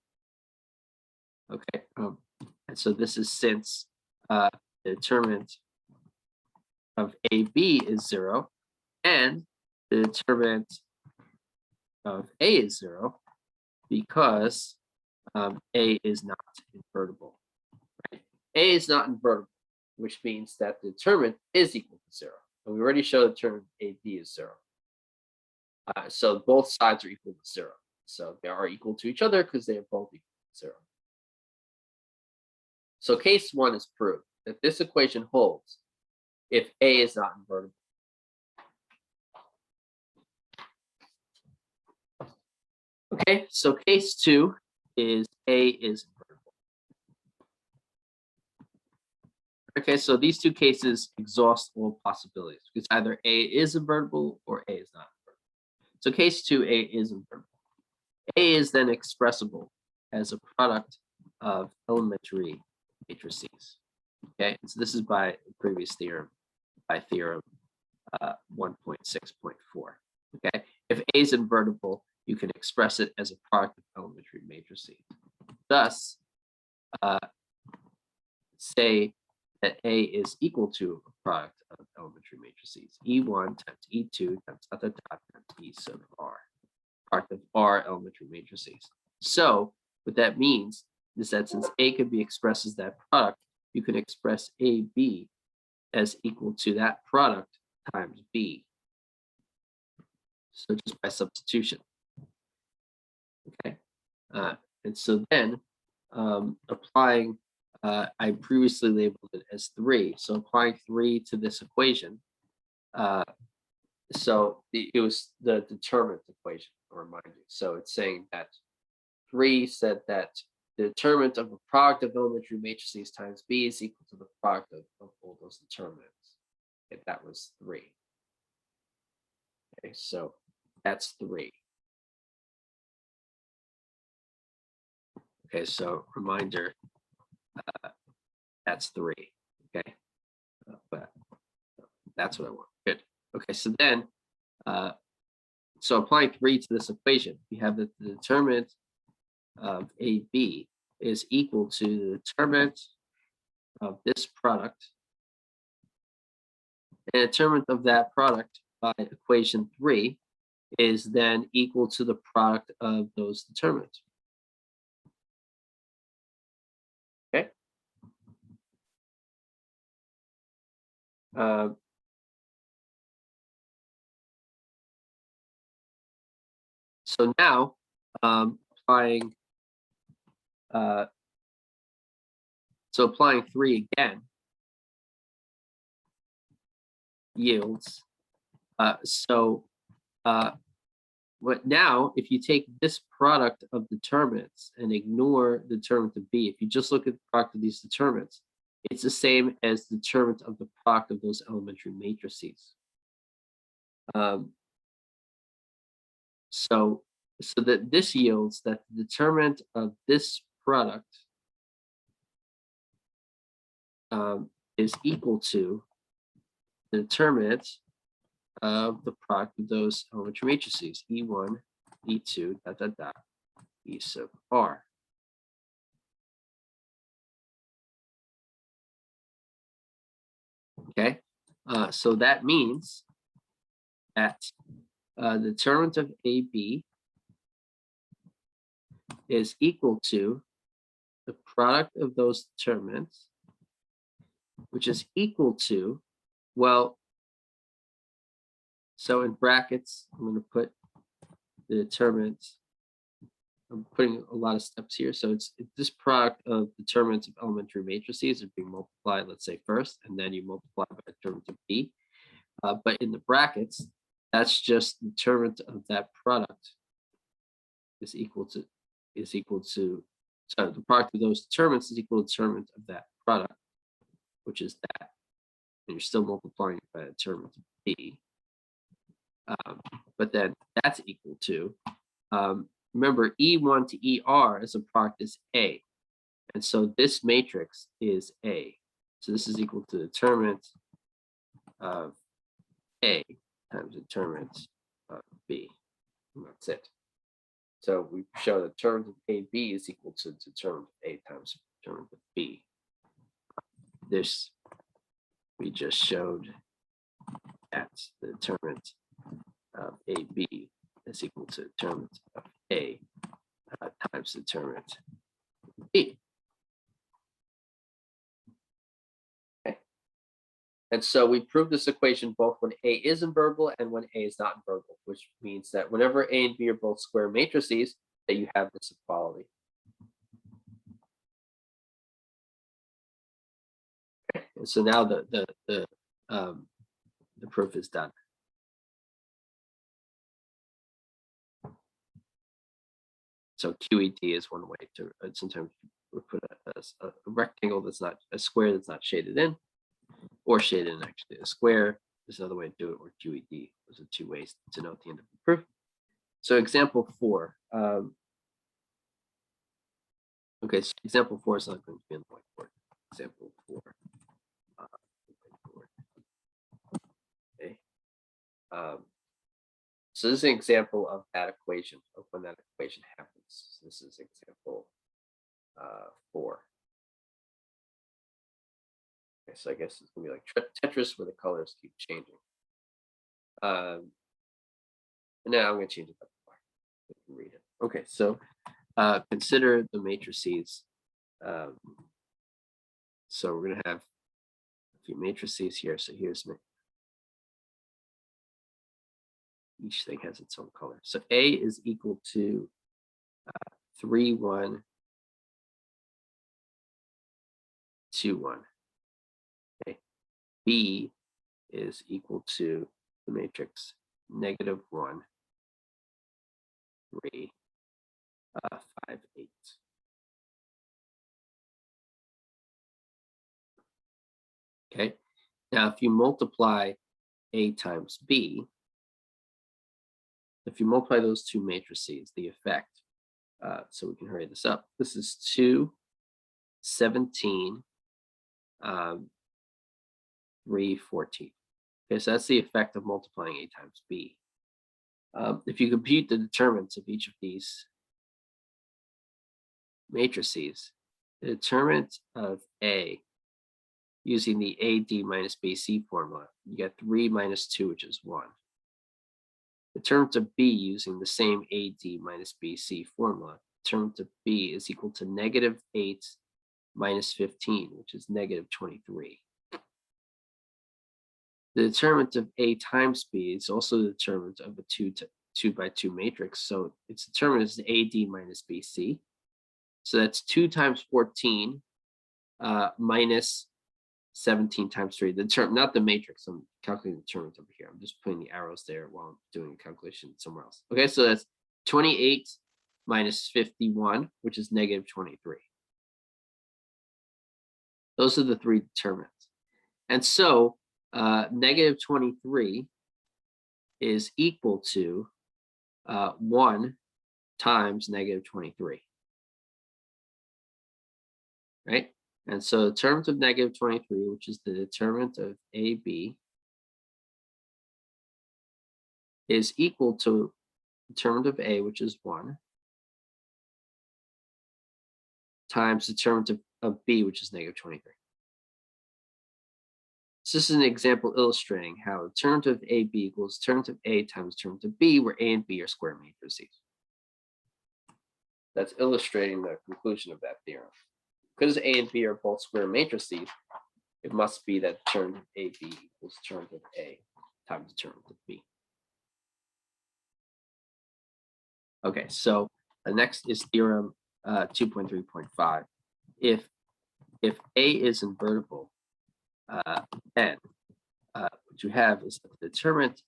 Okay, and so this is since the determinant of AB is 0, and the determinant of A is 0, because A is not invertible. Right? A is not invertible, which means that the determinant is equal to 0. And we already showed the determinant AB is 0. So both sides are equal to 0. So they are equal to each other because they are both equal to 0. So case 1 is proved that this equation holds if A is not invertible. Okay, so case 2 is A is invertible. Okay, so these two cases exhaust all possibilities because either A is invertible or A is not invertible. So case 2, A is invertible. A is then expressible as a product of elementary matrices. Okay, so this is by the previous theorem, by theorem 1.6.4. Okay, if A is invertible, you can express it as a product of elementary matrices. Thus, say that A is equal to a product of elementary matrices. E1 times E2 times times E sub R, product of R elementary matrices. So what that means is that since A can be expressed as that product, you can express AB as equal to that product times B. So just by substitution. Okay, and so then applying, I previously labeled it as 3. So applying 3 to this equation, so it was the determinant equation, I'll remind you. So it's saying that 3 said that the determinant of a product of elementary matrices times B is equal to the product of all those determinants. Okay, that was 3. Okay, so that's 3. Okay, so reminder, that's 3. Okay, but that's what I want. Good. Okay, so then, so applying 3 to this equation, we have that the determinant of AB is equal to the determinant of this product, and the determinant of that product by equation 3 is then equal to the product of those determinants. Okay. So now, applying 3 again yields. But now, if you take this product of determinants and ignore the determinant of B, if you just look at the product of these determinants, it's the same as the determinant of the product of those elementary matrices. So that this yields that the determinant of this product is equal to the determinant of the product of those elementary matrices, E1, E2, E sub R. Okay, so that means that the determinant of AB is equal to the product of those determinants, which is equal to, well, so in brackets, I'm going to put the determinants. I'm putting a lot of steps here. So it's this product of determinants of elementary matrices are being multiplied, let's say first, and then you multiply by the determinant of B. But in the brackets, that's just the determinant of that product is equal to, so the product of those determinants is equal to the determinant of that product, which is that. And you're still multiplying it by the determinant of B. But then that's equal to, remember, E1 to ER as a product is A. And so this matrix is A. So this is equal to the determinant of A times the determinant of B. And that's it. So we show the determinant of AB is equal to determinant of A times determinant of B. This we just showed that the determinant of AB is equal to determinant of A times determinant of B. Okay. And so we prove this equation both when A is invertible and when A is not invertible, which means that whenever A and B are both square matrices, that you have this equality. Okay. And so now the proof is done. So QED is one way to sometimes we put a rectangle that's not a square that's not shaded in, or shaded in actually. A square is another way to do it, or QED. Those are two ways to note the end of the proof. So example 4. Okay, so example 4 is not going to be on the whiteboard. Example 4. Okay. So this is an example of that equation, of when that equation happens. So this is example 4. Okay, so I guess it's gonna be like Tetris where the colors keep changing. And now I'm gonna change it up. You can read it. Okay, so consider the matrices. So we're gonna have a few matrices here. So here's each thing has its own color. So A is equal to 3, 1, 2, 1. Okay. B is equal to the matrix -1, 3, 5, 8. Okay. Now, if you multiply A times B, if you multiply those two matrices, the effect, so we can hurry this up. This is 2, 17, 3, 14. Okay, so that's the effect of multiplying A times B. If you compute the determinants of each of these matrices, the determinant of A using the AD minus BC formula, you get 3 minus 2, which is 1. The determinant of B using the same AD minus BC formula, determinant of B is equal to -8 minus 15, which is -23. The determinant of A times B is also the determinant of a 2 by 2 matrix. So its determinant is AD minus BC. So that's 2 times 14 minus 17 times 3. The term, not the matrix. I'm calculating the determinant over here. I'm just putting the arrows there while I'm doing a calculation somewhere else. Okay, so that's 28 minus 51, which is -23. Those are the three determinants. And so -23 is equal to 1 times -23. Right? And so the determinant of -23, which is the determinant of AB, is equal to the determinant of A, which is 1, times the determinant of B, which is -23. So this is an example illustrating how the determinant of AB equals determinant of A times determinant of B, where A and B are square matrices. That's illustrating the conclusion of that theorem. Because A and B are both square matrices, it must be that determinant of AB equals determinant of A times determinant of B. Okay, so the next is theorem 2.3.5. If A is invertible, then what you have is that the determinant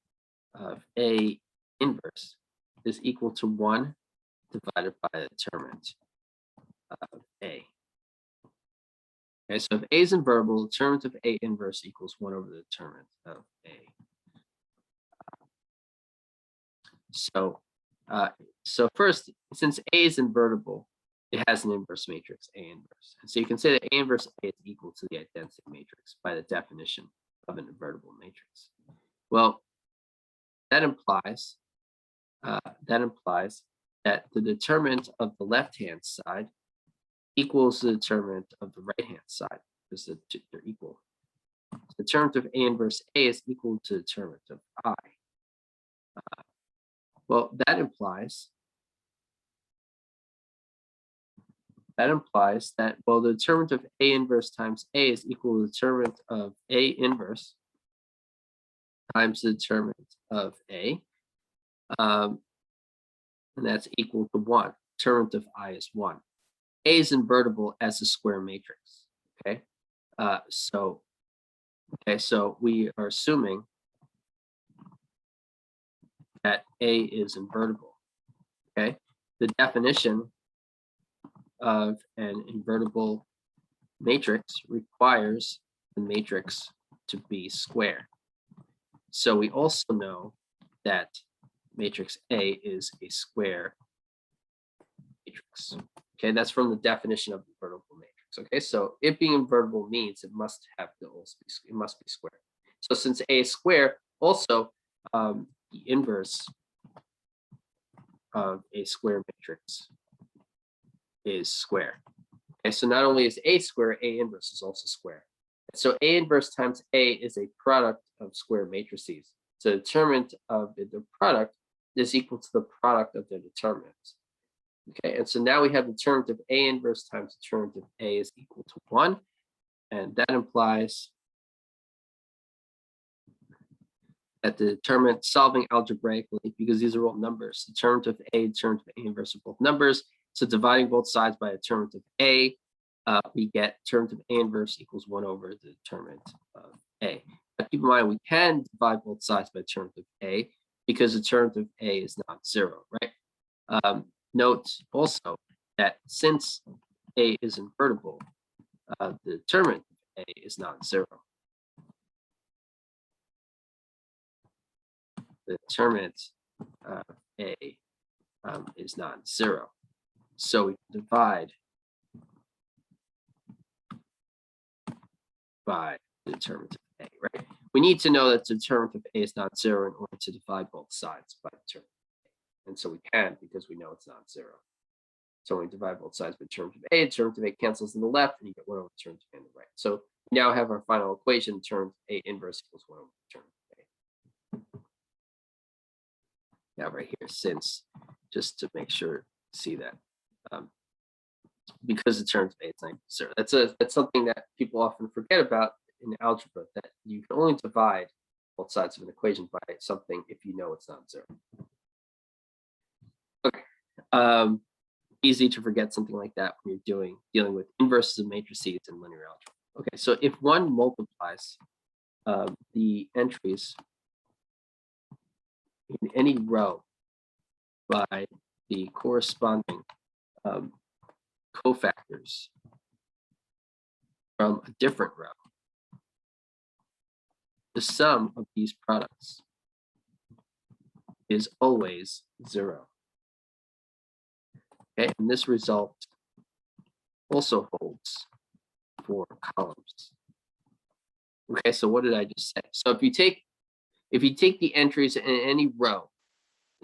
of A inverse is equal to 1 divided by the determinant of A. Okay, so if A is invertible, the determinant of A inverse equals 1 over the determinant of A. So first, since A is invertible, it has an inverse matrix, A inverse. And so you can say that A inverse A is equal to the identity matrix by the definition of an invertible matrix. Well, that implies that the determinant of the left-hand side equals the determinant of the right-hand side, because they're equal. The determinant of A inverse A is equal to the determinant of I. Well, that implies that, well, the determinant of A inverse times A is equal to the determinant of A inverse times the determinant of A. And that's equal to 1. Determinant of I is 1. A is invertible as a square matrix. Okay. So we are assuming that A is invertible. Okay. The definition of an invertible matrix requires the matrix to be square. So we also know that matrix A is a square matrix. Okay, that's from the definition of invertible matrix. Okay, so it being invertible means it must be square. So since A is square, also the inverse of a square matrix is square. Okay, so not only is A square, A inverse is also square. So A inverse times A is a product of square matrices. So the determinant of the product is equal to the product of their determinants. Okay, and so now we have the determinant of A inverse times the determinant of A is equal to 1. And that implies that the determinant solving algebraically, because these are all numbers, the determinant of A, determinant of A inverse are both numbers. So dividing both sides by a determinant of A, we get determinant of A inverse equals 1 over the determinant of A. Now keep in mind, we can divide both sides by determinant of A because the determinant of A is not 0, right? Note also that since A is invertible, the determinant of A is not 0. The determinant of A is not 0. So we divide by the determinant of A, right? We need to know that the determinant of A is not 0 in order to divide both sides by the determinant of A. And so we can because we know it's not 0. So when we divide both sides by the determinant of A, the determinant of A cancels on the left, and you get 1 over the determinant of A on the right. So we now have our final equation, determinant of A inverse equals 1 over the determinant of A. Now right here, since, just to make sure, see that. Because the determinant of A is not 0. That's something that people often forget about in algebra, that you can only divide both sides of an equation by something if you know it's not 0. Okay. Easy to forget something like that when you're dealing with inverses of matrices in linear algebra. Okay, so if one multiplies the entries in any row by the corresponding cofactors from a different row, the sum of these products is always 0. Okay, and this result also holds for columns. Okay, so what did I just say? So if you take the entries in any row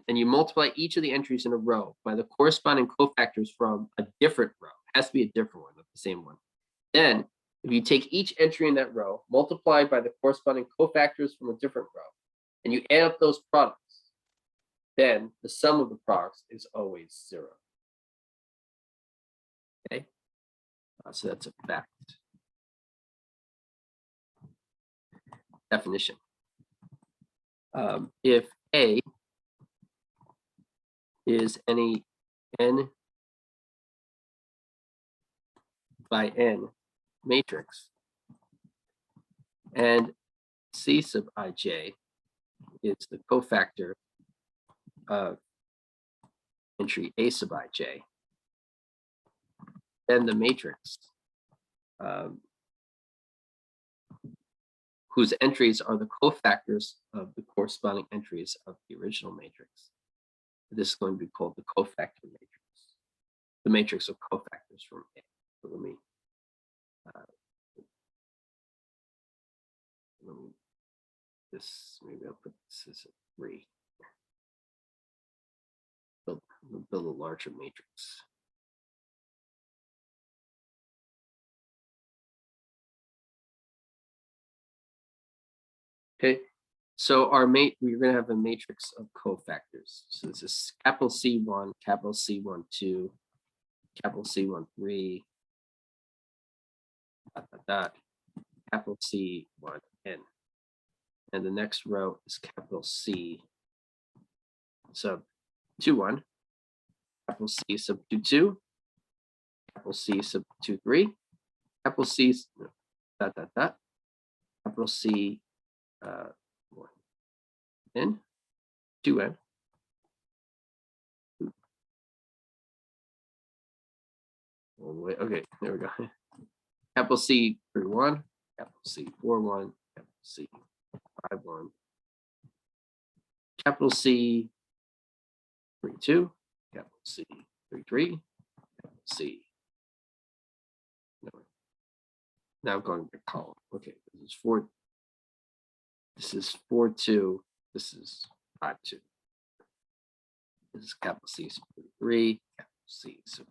and you multiply each of the entries in a row by the corresponding cofactors from a different row, it has to be a different one, not the same one. Then if you take each entry in that row, multiplied by the corresponding cofactors from a different row, and you add up those products, then the sum of the products is always 0. Okay, so that's a fact. Definition. If A is any n by n matrix, and C sub ij is the cofactor of entry A sub ij, then the matrix whose entries are the cofactors of the corresponding entries of the original matrix. This is going to be called the cofactor matrix, the matrix of cofactors from A. So let me maybe I'll put this as a 3. We'll build a larger matrix. Okay, so we're going to have a matrix of cofactors. So this is capital C1, capital C1, 2, capital C1, 3, dot, dot, dot, capital C1, n. And the next row is capital C sub 2, 1, capital C sub 2, 2, capital C sub 2, 3, capital C dot, dot, dot, capital C 1, n, 2n. Oh, wait, okay, there we go. Capital C 3, 1, capital C 4, 1, capital C 5, 1, capital C 3, 2, capital C 3, 3, capital C. No. Now going to column. Okay, this is 4. This is 4, 2. This is 5, 2. This is capital C sub 3, capital C sub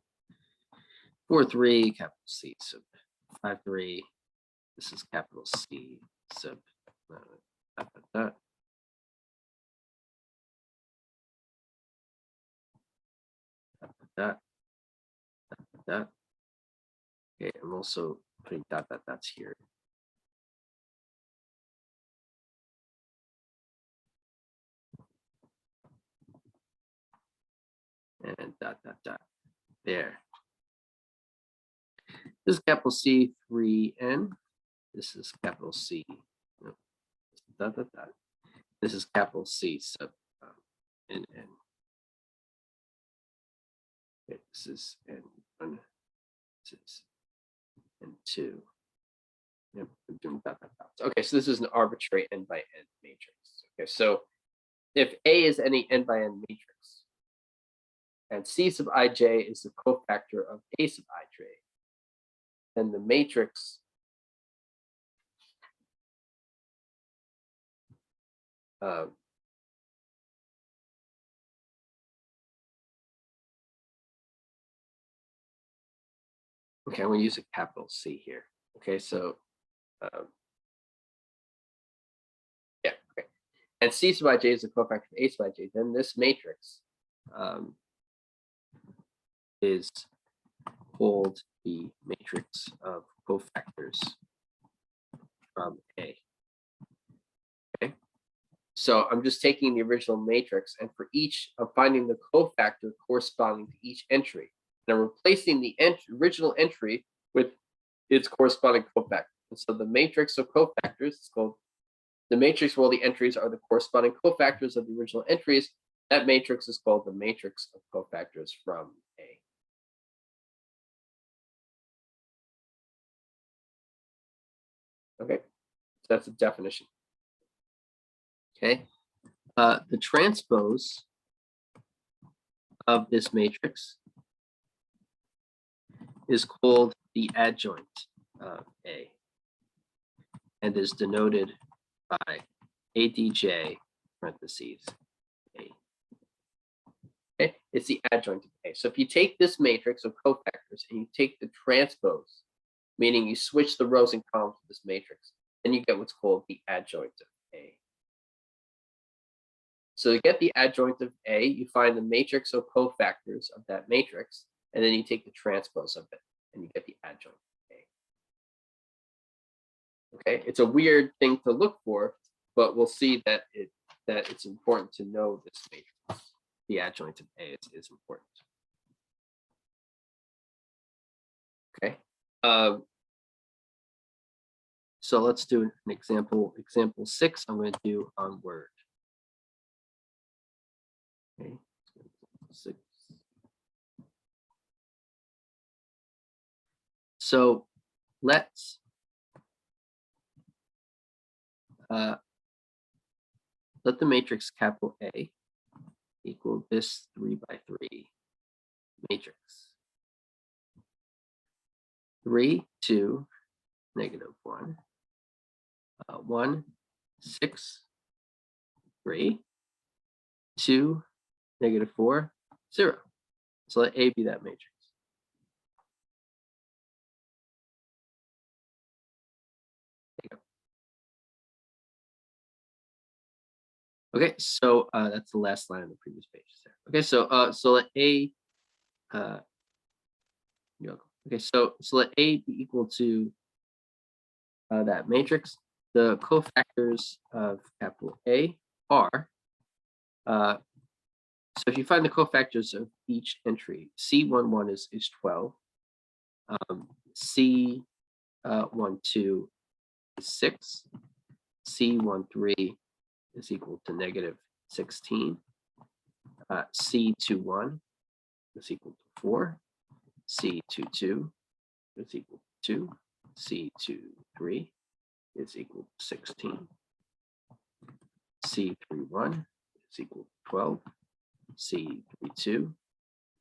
4, 3, capital C sub 5, 3. This is capital C sub dot, dot, dot. Dot, dot, dot. Okay, I'm also putting dot, dot, dots here. And dot, dot, dot. There. This is capital C 3n. This is capital C. No, dot, dot, dot. This is capital C sub n. Okay, this is n1. This is n2. Yep, I'm doing dot, dot, dots. Okay, so this is an arbitrary n by n matrix. Okay, so if A is any n by n matrix, and C sub ij is the cofactor of A sub ij, then the matrix okay, I'm going to use a capital C here. Okay, so yeah, okay. And C sub ij is the cofactor of A sub ij, then this matrix is called the matrix of cofactors from A. Okay, so I'm just taking the original matrix, and for each, I'm finding the cofactor corresponding to each entry. And I'm replacing the original entry with its corresponding cofactor. And so the matrix of cofactors is called the matrix where all the entries are the corresponding cofactors of the original entries. That matrix is called the matrix of cofactors from A. Okay, so that's a definition. Okay, the transpose of this matrix is called the adjoint of A and is denoted by ADJ parentheses A. Okay, it's the adjoint of A. So if you take this matrix of cofactors and you take the transpose, meaning you switch the rows and columns of this matrix, then you get what's called the adjoint of A. So to get the adjoint of A, you find the matrix of cofactors of that matrix, and then you take the transpose of it, and you get the adjoint of A. Okay, it's a weird thing to look for, but we'll see that it's important to know this matrix. The adjoint of A is important. Okay, so let's do an example. Example 6, I'm going to do on Word. Okay, 6. So let's let the matrix capital A equal this 3 by 3 matrix. 3, 2, negative 1, 1, 6, 3, 2, negative 4, 0. So let A be that matrix. Okay, so that's the last line on the previous page there. Okay, so let A okay, so let A be equal to that matrix. The cofactors of capital A are so if you find the cofactors of each entry, C11 is 12, C12 is 6, C13 is equal to negative 16, C21 is equal to 4, C22 is equal to 2, C23 is equal to 16, C31 is equal to 12, C32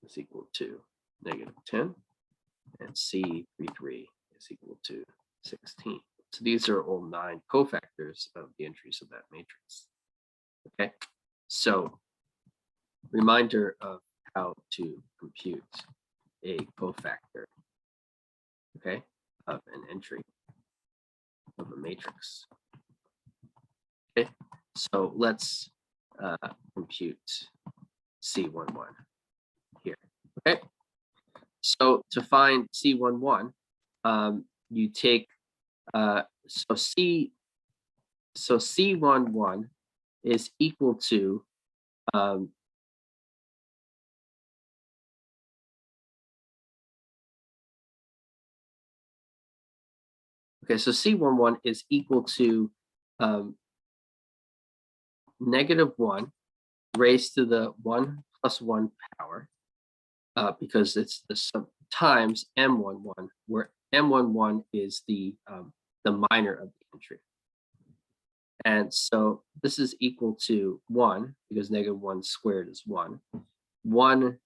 is equal to negative 10, and C33 is equal to 16. So these are all 9 cofactors of the entries of that matrix. Okay, so reminder of how to compute a cofactor, okay, of an entry of a matrix. Okay, so let's compute C11 here. Okay, so to find C11, you take so C11 is equal to okay, so C11 is equal to negative 1 raised to the 1 plus 1 power, because it's the sum times M11, where M11 is the minor of the entry. And so this is equal to 1, because negative 1 squared is 1. 1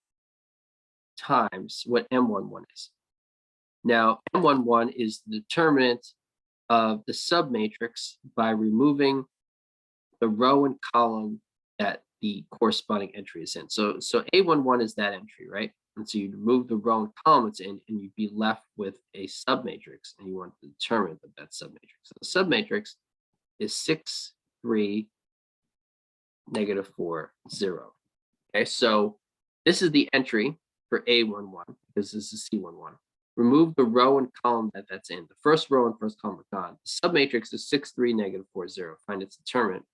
times what M11 is. Now, M11 is the determinant of the submatrix by removing the row and column that the corresponding entry is in. So A11 is that entry, right? And so you'd remove the row and column it's in, and you'd be left with a submatrix, and you want the determinant of that submatrix. So the submatrix is 6, 3, negative 4, 0. Okay, so this is the entry for A11, because this is C11. Remove the row and column that's in. The first row and first column are gone. The submatrix is 6, 3, negative 4, 0. Find its determinant.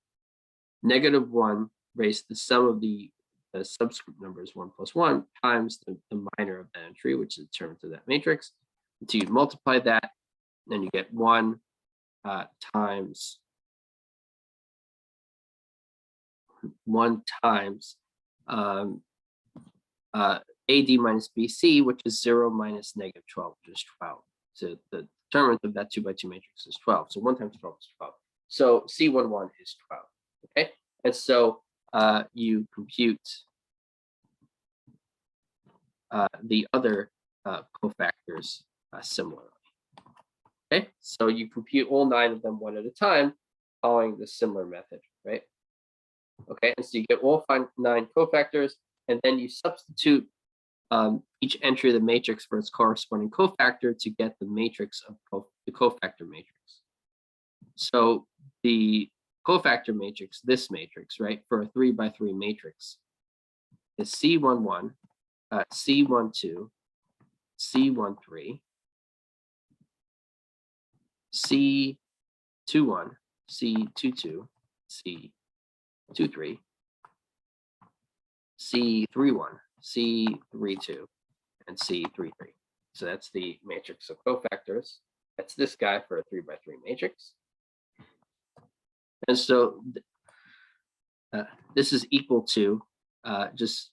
Negative 1 raised to the sum of the subscript numbers 1 plus 1 times the minor of that entry, which is the determinant of that matrix. Until you multiply that, then you get 1 times 1 times AD minus BC, which is 0 minus negative 12, which is 12. So the determinant of that 2 by 2 matrix is 12. So 1 times 12 is 12. So C11 is 12. Okay, and so you compute the other cofactors similarly. Okay, so you compute all 9 of them one at a time, following the similar method, right? Okay, and so you get all 9 cofactors, and then you substitute each entry of the matrix for its corresponding cofactor to get the matrix of the cofactor matrix. So the cofactor matrix, this matrix, right, for a 3 by 3 matrix is C11, C12, C13, C21, C22, C23, C31, C32, and C33. So that's the matrix of cofactors. That's this guy for a 3 by 3 matrix. And so this is equal to just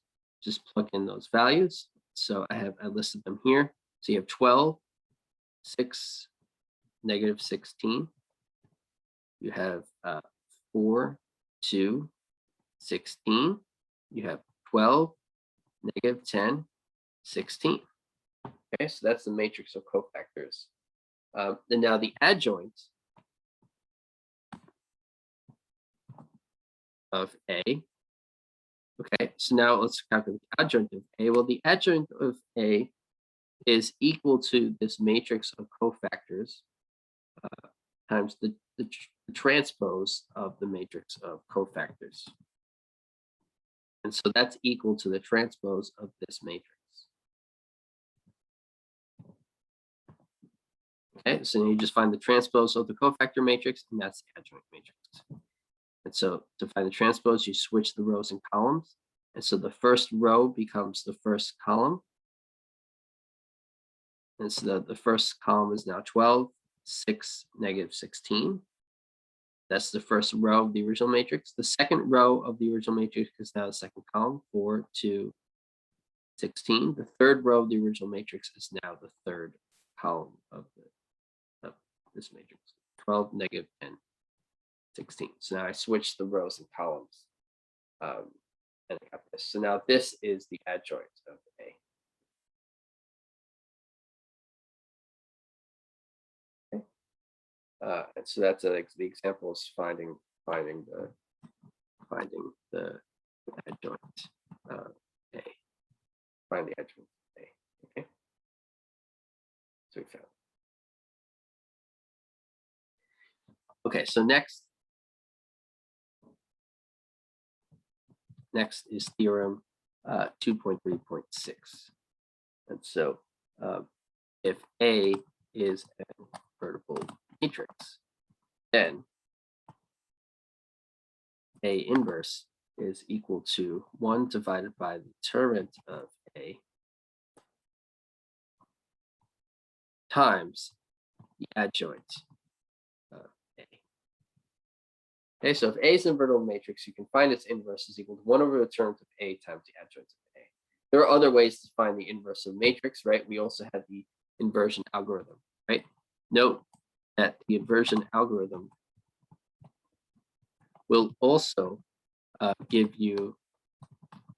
plug in those values. So I listed them here. So you have 12, 6, negative 16. You have 4, 2, 16. You have 12, negative 10, 16. Okay, so that's the matrix of cofactors. And now the adjoint of A Okay, so now let's calculate the adjoint of A. Well, the adjoint of A is equal to this matrix of cofactors times the transpose of the matrix of cofactors. And so that's equal to the transpose of this matrix. Okay, so you just find the transpose of the cofactor matrix, and that's the adjoint matrix. And so to find the transpose, you switch the rows and columns. And so the first row becomes the first column. And so the first column is now 12, 6, negative 16. That's the first row of the original matrix. The second row of the original matrix is now the second column, 4, 2, 16. The third row of the original matrix is now the third column of this matrix, 12, negative 10, 16. So now I switch the rows and columns, and I got this. So now this is the adjoint of A. And so that's the example is finding the adjoint of A. Find the adjoint of A. Okay. So we found. Okay, so next is theorem 2.3.6. And so if A is an invertible matrix, then A inverse is equal to 1 divided by the determinant of A times the adjoint of A. Okay, so if A is an invertible matrix, you can find its inverse is equal to 1 over the determinant of A times the adjoint of A. There are other ways to find the inverse of a matrix, right? We also had the inversion algorithm, right? Note that the inversion algorithm will also give you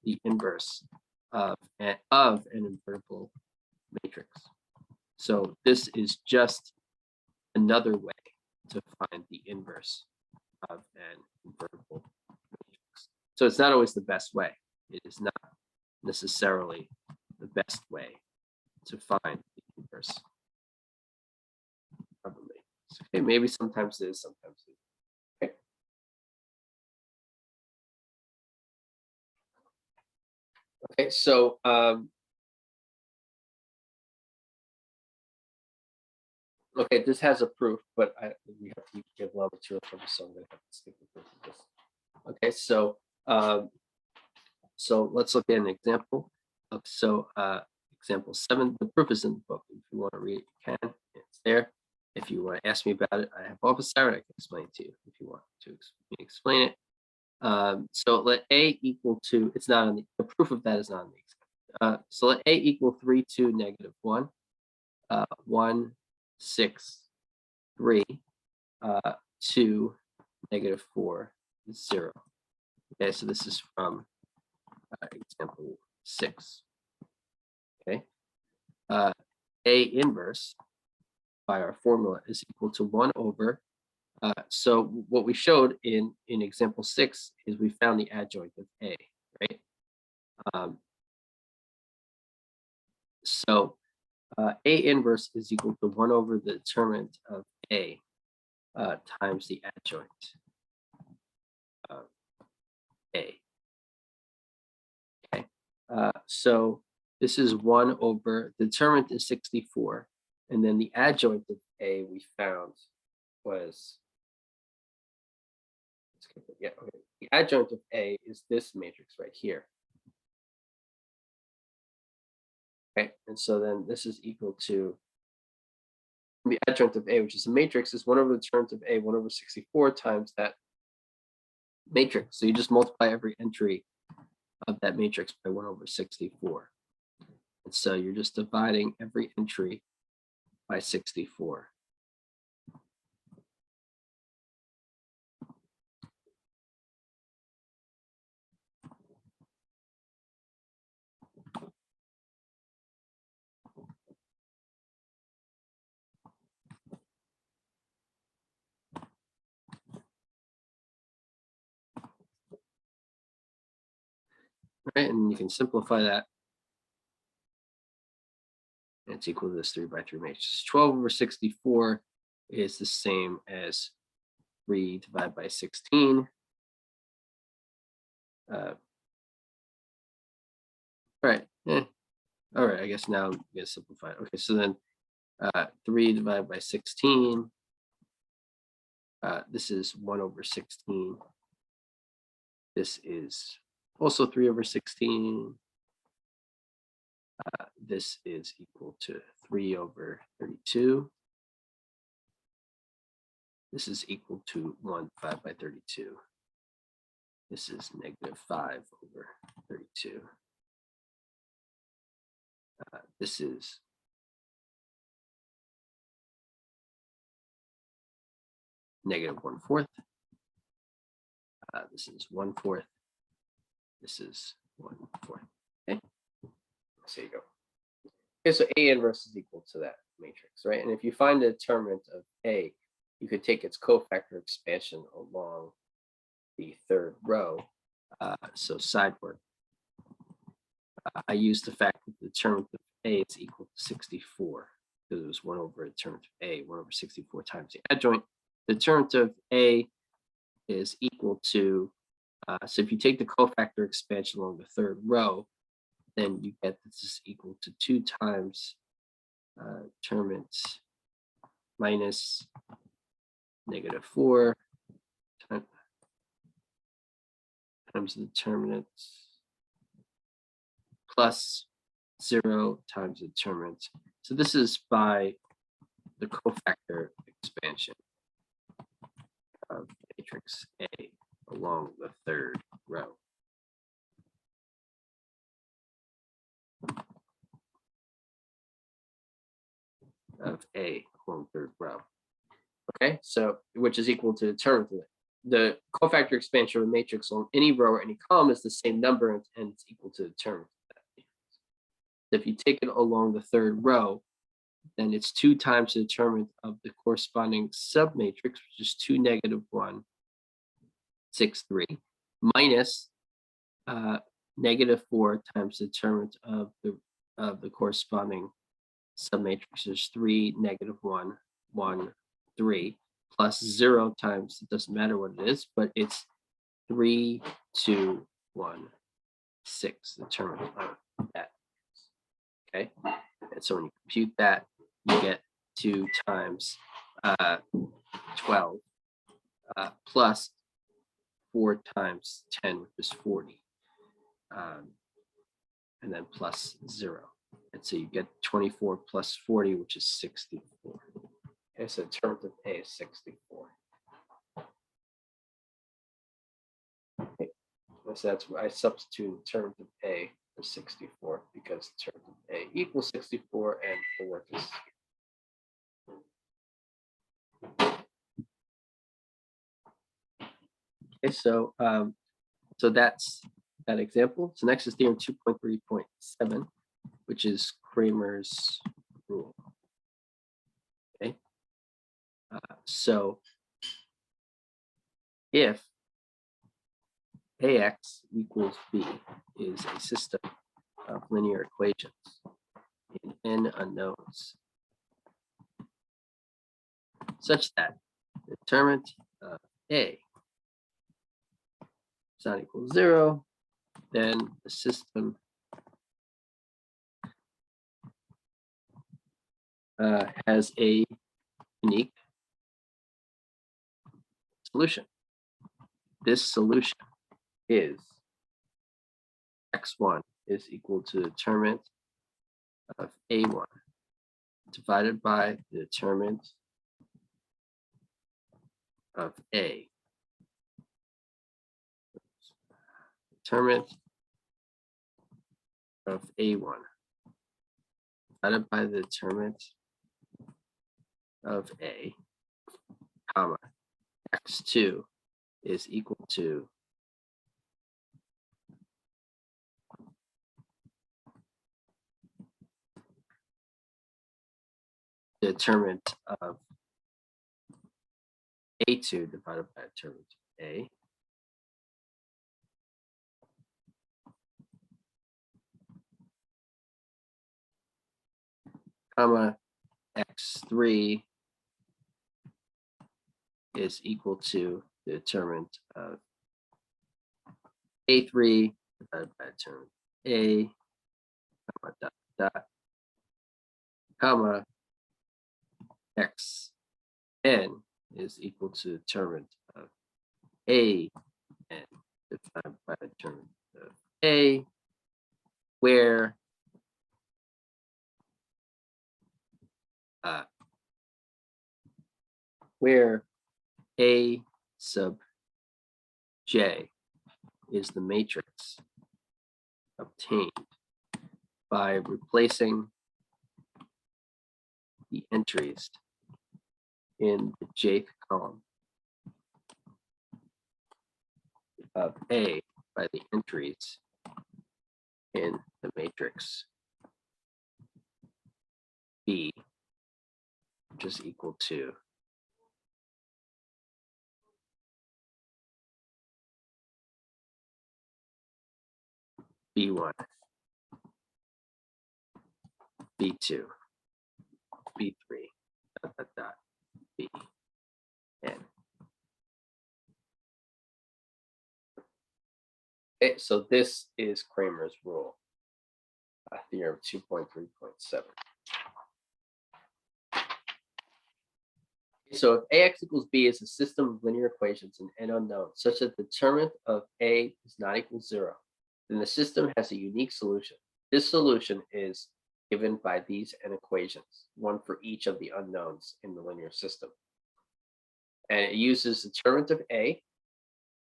the inverse of an invertible matrix. So this is just another way to find the inverse of an invertible matrix. So it's not always the best way. It is not necessarily the best way to find the inverse of a matrix. Okay, maybe sometimes it is, sometimes it isn't. Okay. Okay, so okay, this has a proof, but we have to give a lot of material for this, so I'm going to have to stick with proof of this. Okay, so so let's look at an example. So example 7, the proof is in the book. If you want to read it, you can. It's there. If you want to ask me about it, I have office hour. I can explain it to you if you want to explain it. So let A equal to, it's not on the proof of that is not on the example. So let A equal 3, 2, negative 1, 1, 6, 3, 2, negative 4, 0. Okay, so this is from example 6. Okay, A inverse by our formula is equal to 1 over. So what we showed in example 6 is we found the adjoint of A, right? So A inverse is equal to 1 over the determinant of A times the adjoint of A. Okay, so this is 1 over, the determinant is 64, and then the adjoint of A we found was, yeah, okay. The adjoint of A is this matrix right here. Okay, and so then this is equal to the adjoint of A, which is a matrix, is 1 over the determinant of A, 1 over 64 times that matrix. So you just multiply every entry of that matrix by 1 over 64. And so you're just dividing every entry by 64. right? And you can simplify that. And it's equal to this 3 by 3 matrix. 12 over 64 is the same as 3 divided by 16. All right. All right. I guess now we get simplified. Okay. So then 3 divided by 16. This is 1 over 16. This is also 3 over 16. This is equal to 3 over 32. This is equal to 1 divided by 32. This is negative 5 over 32. This is negative 1/4. This is 1/4. This is 1/4. Okay. So there you go. Okay, so A inverse is equal to that matrix, right? And if you find the determinant of A, you could take its cofactor expansion along the third row. So side work. I used the fact that the determinant of A is equal to 64 because it was 1 over the determinant of A, 1 over 64 times the adjoint. The determinant of A is equal to, so if you take the cofactor expansion along the third row, then you get this is equal to 2 times determinants minus negative 4 times the determinants plus 0 times the determinants. So this is by the cofactor expansion of matrix A along the third row. Of A along third row. Okay, so which is equal to the determinant. The cofactor expansion of a matrix on any row or any column is the same number and it's equal to the determinant of that matrix. So if you take it along the third row, then it's 2 times the determinant of the corresponding submatrix, which is 2, negative 1, 6, 3, minus negative 4 times the determinant of the corresponding submatrix is 3, negative 1, 1, 3, plus 0 times, it doesn't matter what it is, but it's 3, 2, 1, 6, the determinant of that. Okay, and so when you compute that, you get 2 times 12 plus 4 times 10, which is 40, and then plus 0. And so you get 24 plus 40, which is 64. Okay, so determinant of A is 64. Okay. So that's why I substitute determinant of A for 64 because determinant of A equals 64 and the work is. Okay, so that's that example. So next is theorem 2.3.7, which is Kramer's rule. Okay, so if AX equals B is a system of linear equations in n unknowns, such that the determinant of A is not equal to 0, then the system has a unique solution. This solution is x1 is equal to the determinant of A1 divided by the determinant of A. Determinant of A1 divided by the determinant of A, comma, x2 is equal to the determinant of A2 divided by the determinant of A comma, x3 is equal to the determinant of A3 divided by determinant A, comma, dot, dot, comma, xn is equal to the determinant of A n divided by the determinant of A, where A sub j is the matrix obtained by replacing the entries in the jth column of A by the entries in the matrix B, which is equal to B1, B2, B3, dot, dot, dot, B, N. Okay, so this is Kramer's rule, theorem 2.3.7. So if AX equals B is a system of linear equations and n unknowns, such that the determinant of A is not equal to 0, then the system has a unique solution. This solution is given by these n equations, one for each of the unknowns in the linear system. And it uses the determinant of A.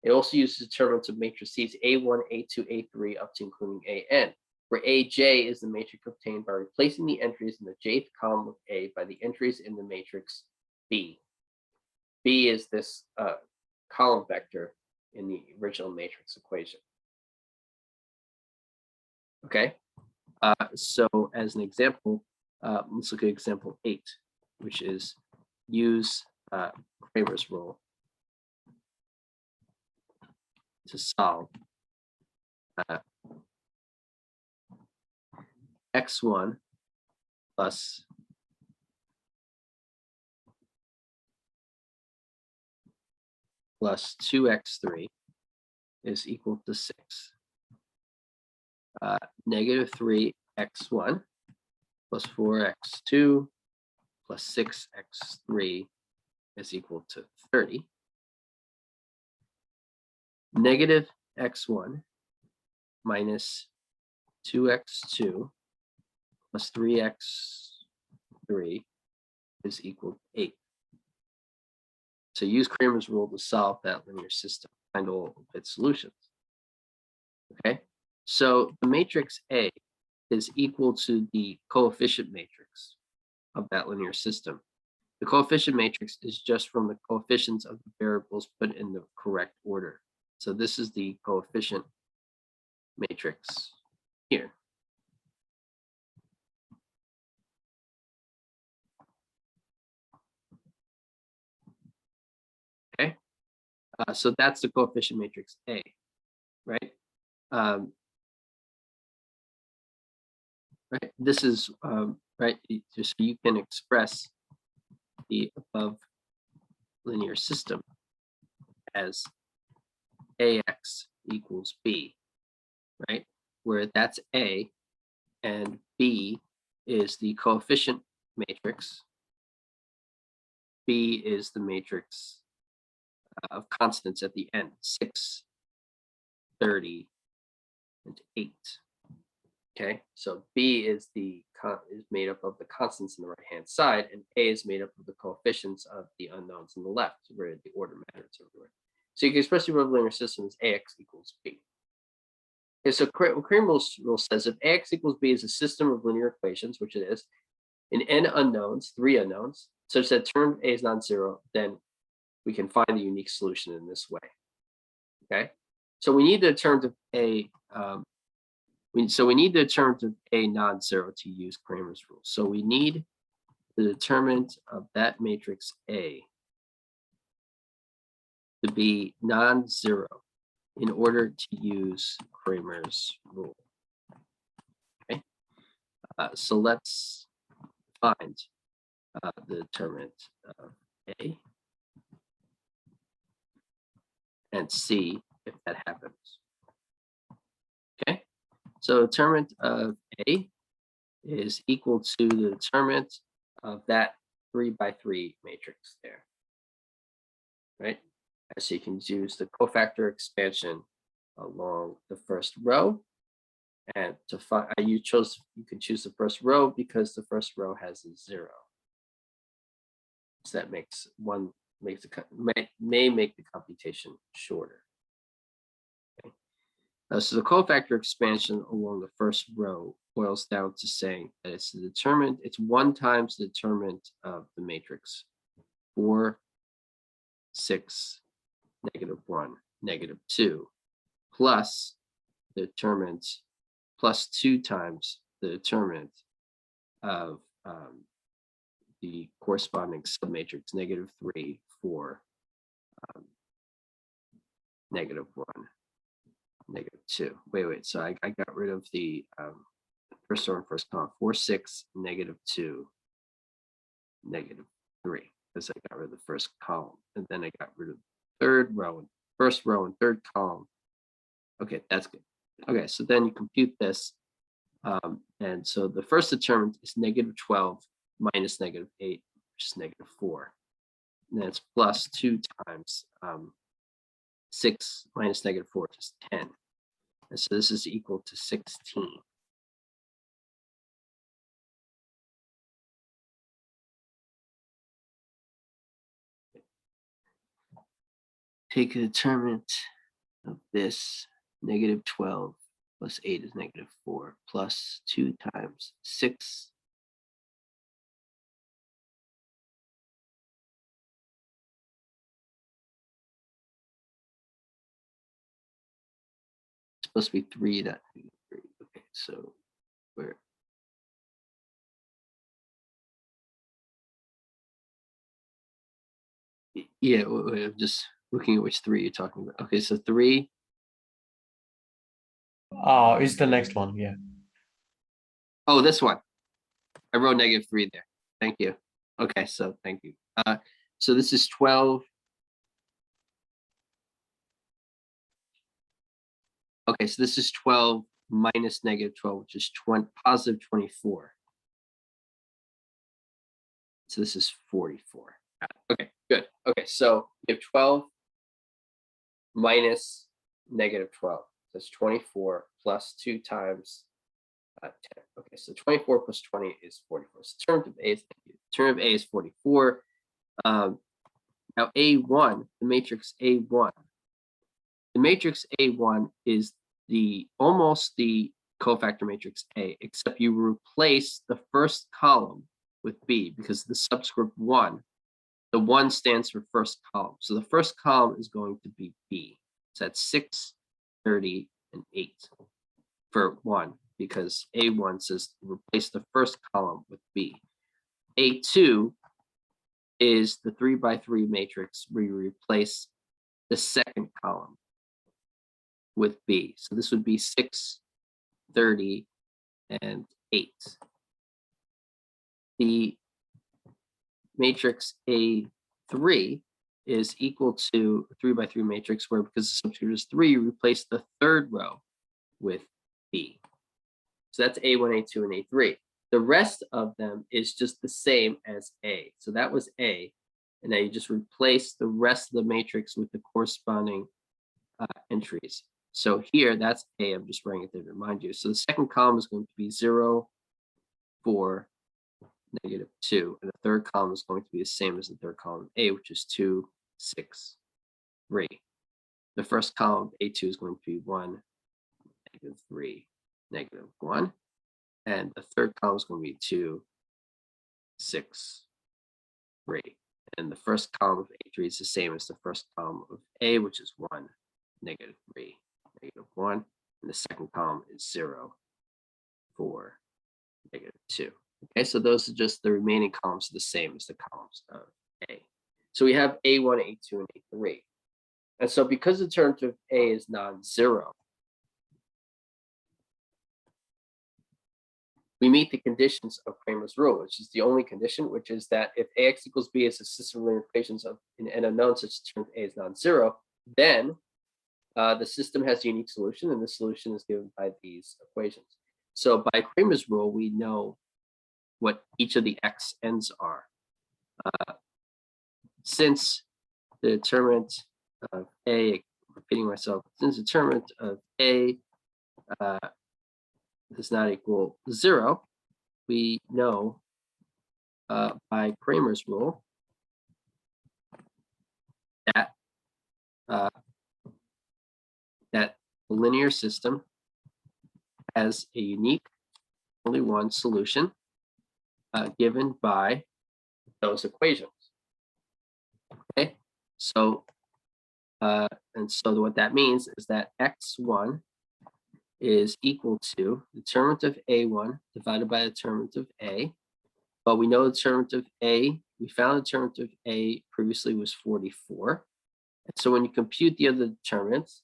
It also uses determinants of matrices A1, A2, A3, up to including AN, where AJ is the matrix obtained by replacing the entries in the jth column of A by the entries in the matrix B. B is this column vector in the original matrix equation. Okay, so as an example, let's look at example 8, which is use Kramer's rule to solve x1 plus plus 2x3 is equal to 6. Negative 3x1 plus 4x2 plus 6x3 is equal to 30. Negative x1 minus 2x2 plus 3x3 is equal to 8. So use Kramer's rule to solve that linear system, find all of its solutions. Okay, so the matrix A is equal to the coefficient matrix of that linear system. The coefficient matrix is just from the coefficients of the variables put in the correct order. So this is the coefficient matrix here. Okay, so that's the coefficient matrix A, right? Right. This is right. Just so you can express the above linear system as AX equals B, right? Where that's A and B is the coefficient matrix. B is the matrix of constants at the end, 6, 30, and 8. Okay, so B is made up of the constants on the right-hand side, and A is made up of the coefficients of the unknowns on the left, where the order matters everywhere. So you can express the above linear system as AX equals B. Okay, so Kramer's rule says if AX equals B is a system of linear equations, which it is, in n unknowns, 3 unknowns, such that term A is non-zero, then we can find the unique solution in this way. Okay, so we need the terms of A. We need the terms of A non-zero to use Kramer's rule. So we need the determinant of that matrix A to be non-zero in order to use Kramer's rule. Okay, so let's find the determinant of A and see if that happens. Okay, so determinant of A is equal to the determinant of that 3 by 3 matrix there, right? So you can use the cofactor expansion along the first row, and to find you can choose the first row because the first row has a 0. So that makes may make the computation shorter. Okay. So the cofactor expansion along the first row boils down to saying that it's the determinant, it's 1 times the determinant of the matrix 4, 6, -1, -2, plus the determinant plus 2 times the determinant of the corresponding submatrix -3, 4, -1, -2. Wait. So I got rid of the first row and first column. 4, 6, -2, -3, because I got rid of the first column, and then I got rid of the third row and first row and third column. Okay, that's good. Okay, so then you compute this, and so the first determinant is -12 minus -8, which is -4. And then it's plus 2 times 6 minus -4, which is 10. And so this is equal to 16. Take a determinant of this, -12 plus 8 is -4, plus 2 times 6 . It's supposed to be 3, not -3. Okay, so we're yeah, I'm just looking at which 3 you're talking about. Okay, so 3. Is the next one, yeah. Oh, this one. I wrote -3 there. Thank you. Okay, so thank you. So this is 12. Okay, so this is 12 minus -12, which is positive 24. So this is 44. Okay, good. Okay, so we have 12 minus -12. That's 24 plus 2 times 10. Okay, so 24 plus 20 is 44. So term of A is 44. Now A1, the matrix A1. The matrix A1 is almost the cofactor matrix A, except you replace the first column with B because the subscript 1, the 1 stands for first column. So the first column is going to be B. So that's 6, 30, and 8 for 1, because A1 says replace the first column with B. A2 is the 3 by 3 matrix where you replace the second column with B. So this would be 6, 30, and 8. The matrix A3 is equal to a 3 by 3 matrix where, because the subscript is 3, you replace the third row with B. So that's A1, A2, and A3. The rest of them is just the same as A. So that was A. And now you just replace the rest of the matrix with the corresponding entries. So here, that's A. I'm just writing it there to remind you. So the second column is going to be 0, 4, -2. And the third column is going to be the same as the third column A, which is 2, 6, 3. The first column, A2, is going to be 1, -3, -1. And the third column is going to be 2, 6, 3. And the first column of A3 is the same as the first column of A, which is 1, -3, -1. And the second column is 0, 4, -2. Okay, so those are just the remaining columns are the same as the columns of A. So we have A1, A2, and A3. And so because the determinant of A is non-zero, we meet the conditions of Kramer's rule, which is the only condition, which is that if AX equals B is a system of linear equations of an n unknown such as term A is non-zero, then the system has a unique solution, and the solution is given by these equations. So by Kramer's rule, we know what each of the xn's are. Since the determinant of A, repeating myself, since the determinant of A does not equal 0, we know by Kramer's rule that that the linear system has a unique, only one solution given by those equations. Okay, so and so what that means is that x1 is equal to the determinant of a1 divided by the determinant of a. But we know the determinant of a, we found the determinant of a previously was 44. And so when you compute the other determinants,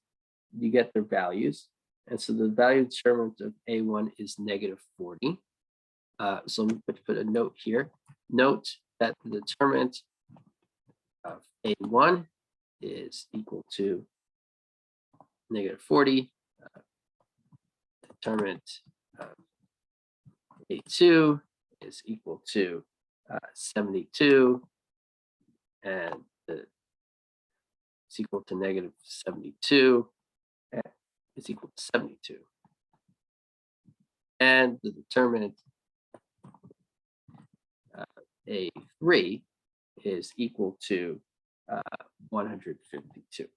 you get their values. And so the value of the determinant of a1 is -40. So let me put a note here. Note that the determinant of a1 is equal to -40. Determinant of a2 is equal to 72, and it's equal to -72, and is equal to 72. And the determinant a3 is equal to 152.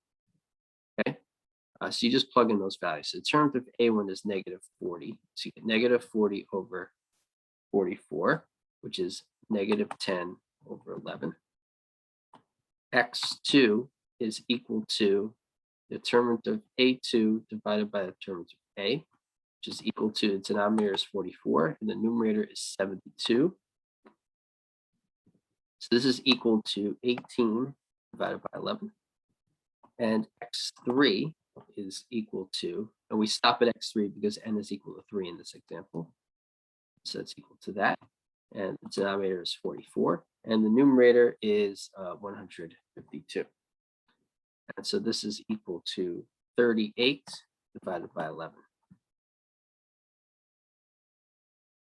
Okay, so you just plug in those values. So the determinant of a1 is -40, so you get -40 over 44, which is -10 over 11. x2 is equal to the determinant of a2 divided by the determinant of a, which is equal to the denominator is 44 and the numerator is 72. So this is equal to 18 divided by 11. And x3 is equal to, and we stop at x3 because n is equal to 3 in this example. So it's equal to that. And the denominator is 44. And the numerator is 152. And so this is equal to 38 divided by 11.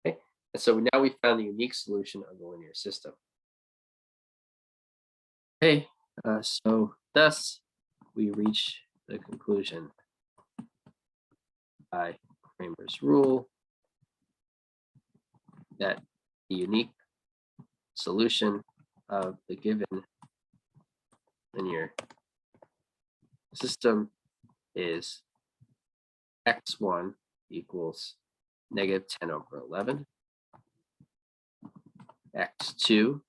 Okay, and so now we found the unique solution of the linear system. Okay, so thus we reach the conclusion by Kramer's rule that the unique solution of the given linear system is x1 equals -10 over 11, x2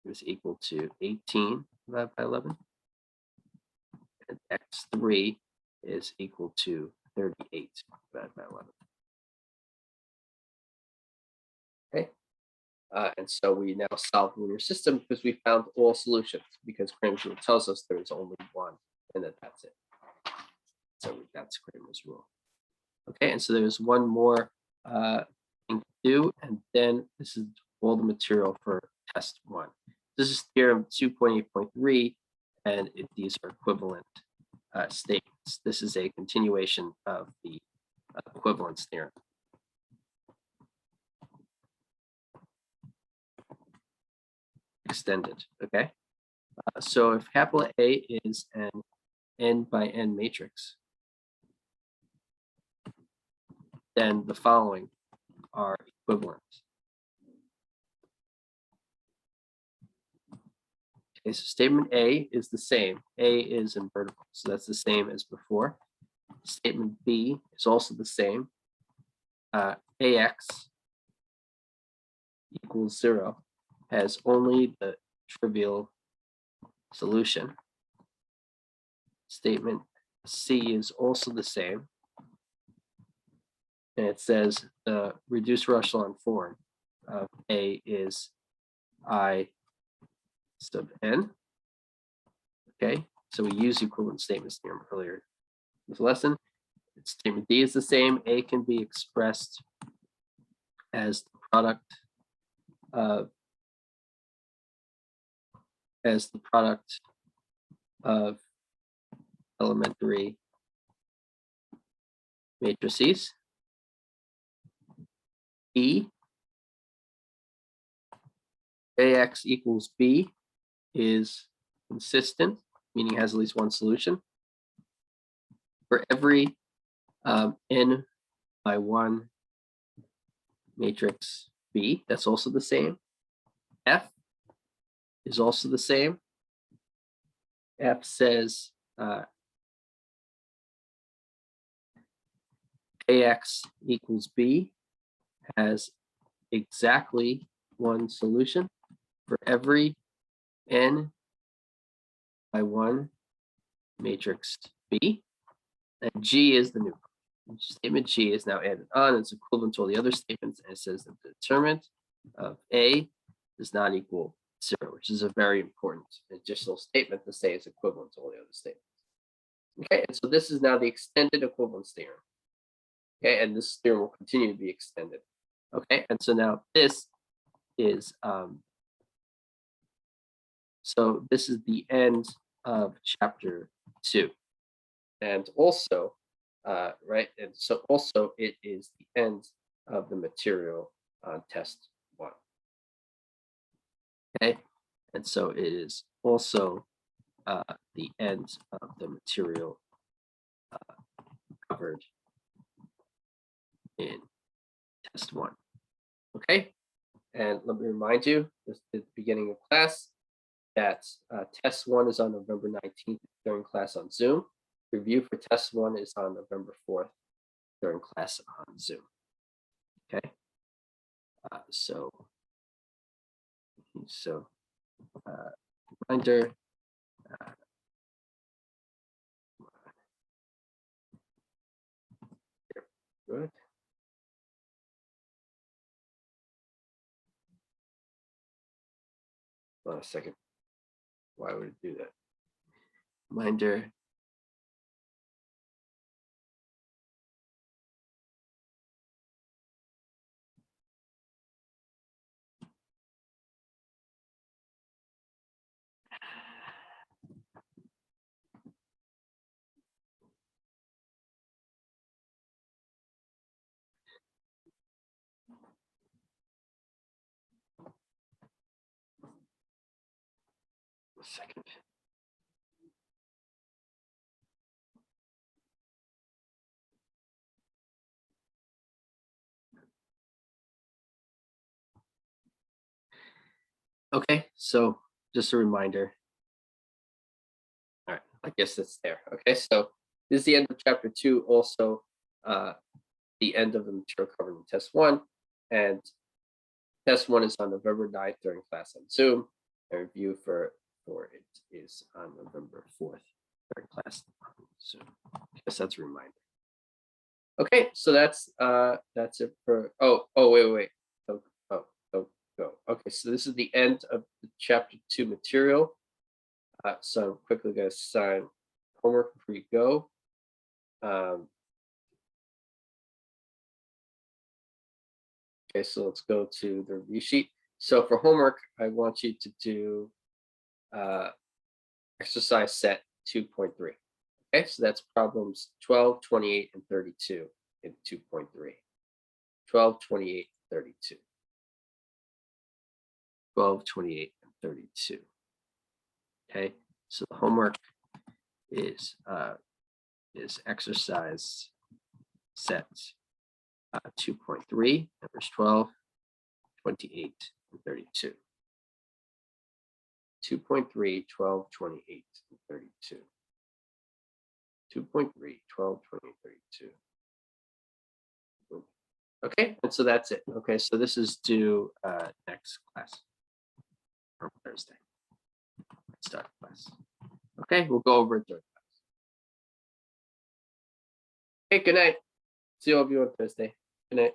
is equal to 18 divided by 11, and x3 is equal to 38 divided by 11. Okay, and so we now solve the linear system because we found all solutions, because Kramer's rule tells us there is only one and that's it. So that's Kramer's rule. Okay, and so there's one more thing to do, and then this is all the material for test 1. This is theorem 2.8.3, and these are equivalent statements. This is a continuation of the equivalence theorem. Extended, okay? So if capital A is an n by n matrix, then the following are equivalent. Okay, so statement A is the same. A is invertible, so that's the same as before. Statement B is also the same. AX equals 0 has only the trivial solution. Statement C is also the same. And it says the reduced echelon form of A is I sub n. Okay, so we used equivalent statements theorem earlier in this lesson. Statement D is the same. A can be expressed as the product of elementary matrices. B, AX equals B is consistent, meaning has at least one solution for every n by 1 matrix B. That's also the same. F is also the same. F says AX equals B has exactly one solution for every n by 1 matrix B. And G is the new statement. G is now added on. It's equivalent to all the other statements. And it says that the determinant of A does not equal 0, which is a very important additional statement to say it's equivalent to all the other statements. Okay, and so this is now the extended equivalence theorem. Okay, and this theorem will continue to be extended. Okay, and so now this is this is the end of chapter 2, and also right, and so also it is the end of the material on test 1. Okay, and so it is also the end of the material covered in test 1. Okay, and let me remind you at the beginning of class that test 1 is on November 19th during class on Zoom. Review for test 1 is on November 4th during class on Zoom. Okay, reminder. Good. Hold on a second. Why would it do that? Reminder. A second. Okay, so just a reminder. All right, I guess it's there. Okay, so this is the end of chapter 2, also the end of the material covered in test 1, and test 1 is on November 9th during class on Zoom. And review for it is on November 4th during class on Zoom. I guess that's a reminder. Okay, so that's it for wait. Go. Okay, so this is the end of the chapter 2 material. So I'm quickly going to assign homework before you go. Okay, so let's go to the review sheet. So for homework, I want you to do exercise set 2.3. Okay, so that's problems 12, 28, and 32 in 2.3. 12, 28, 32. 12, 28, and 32. Okay, so the homework is exercise set 2.3, numbers 12, 28, and 32. 2.3, 12, 28, and 32. 2.3, 12, 28, 32. Okay, and so that's it. Okay, so this is due next class, or Thursday. Start class. Okay, we'll go over it during class. Okay, good night. See all of you on Thursday. Good night.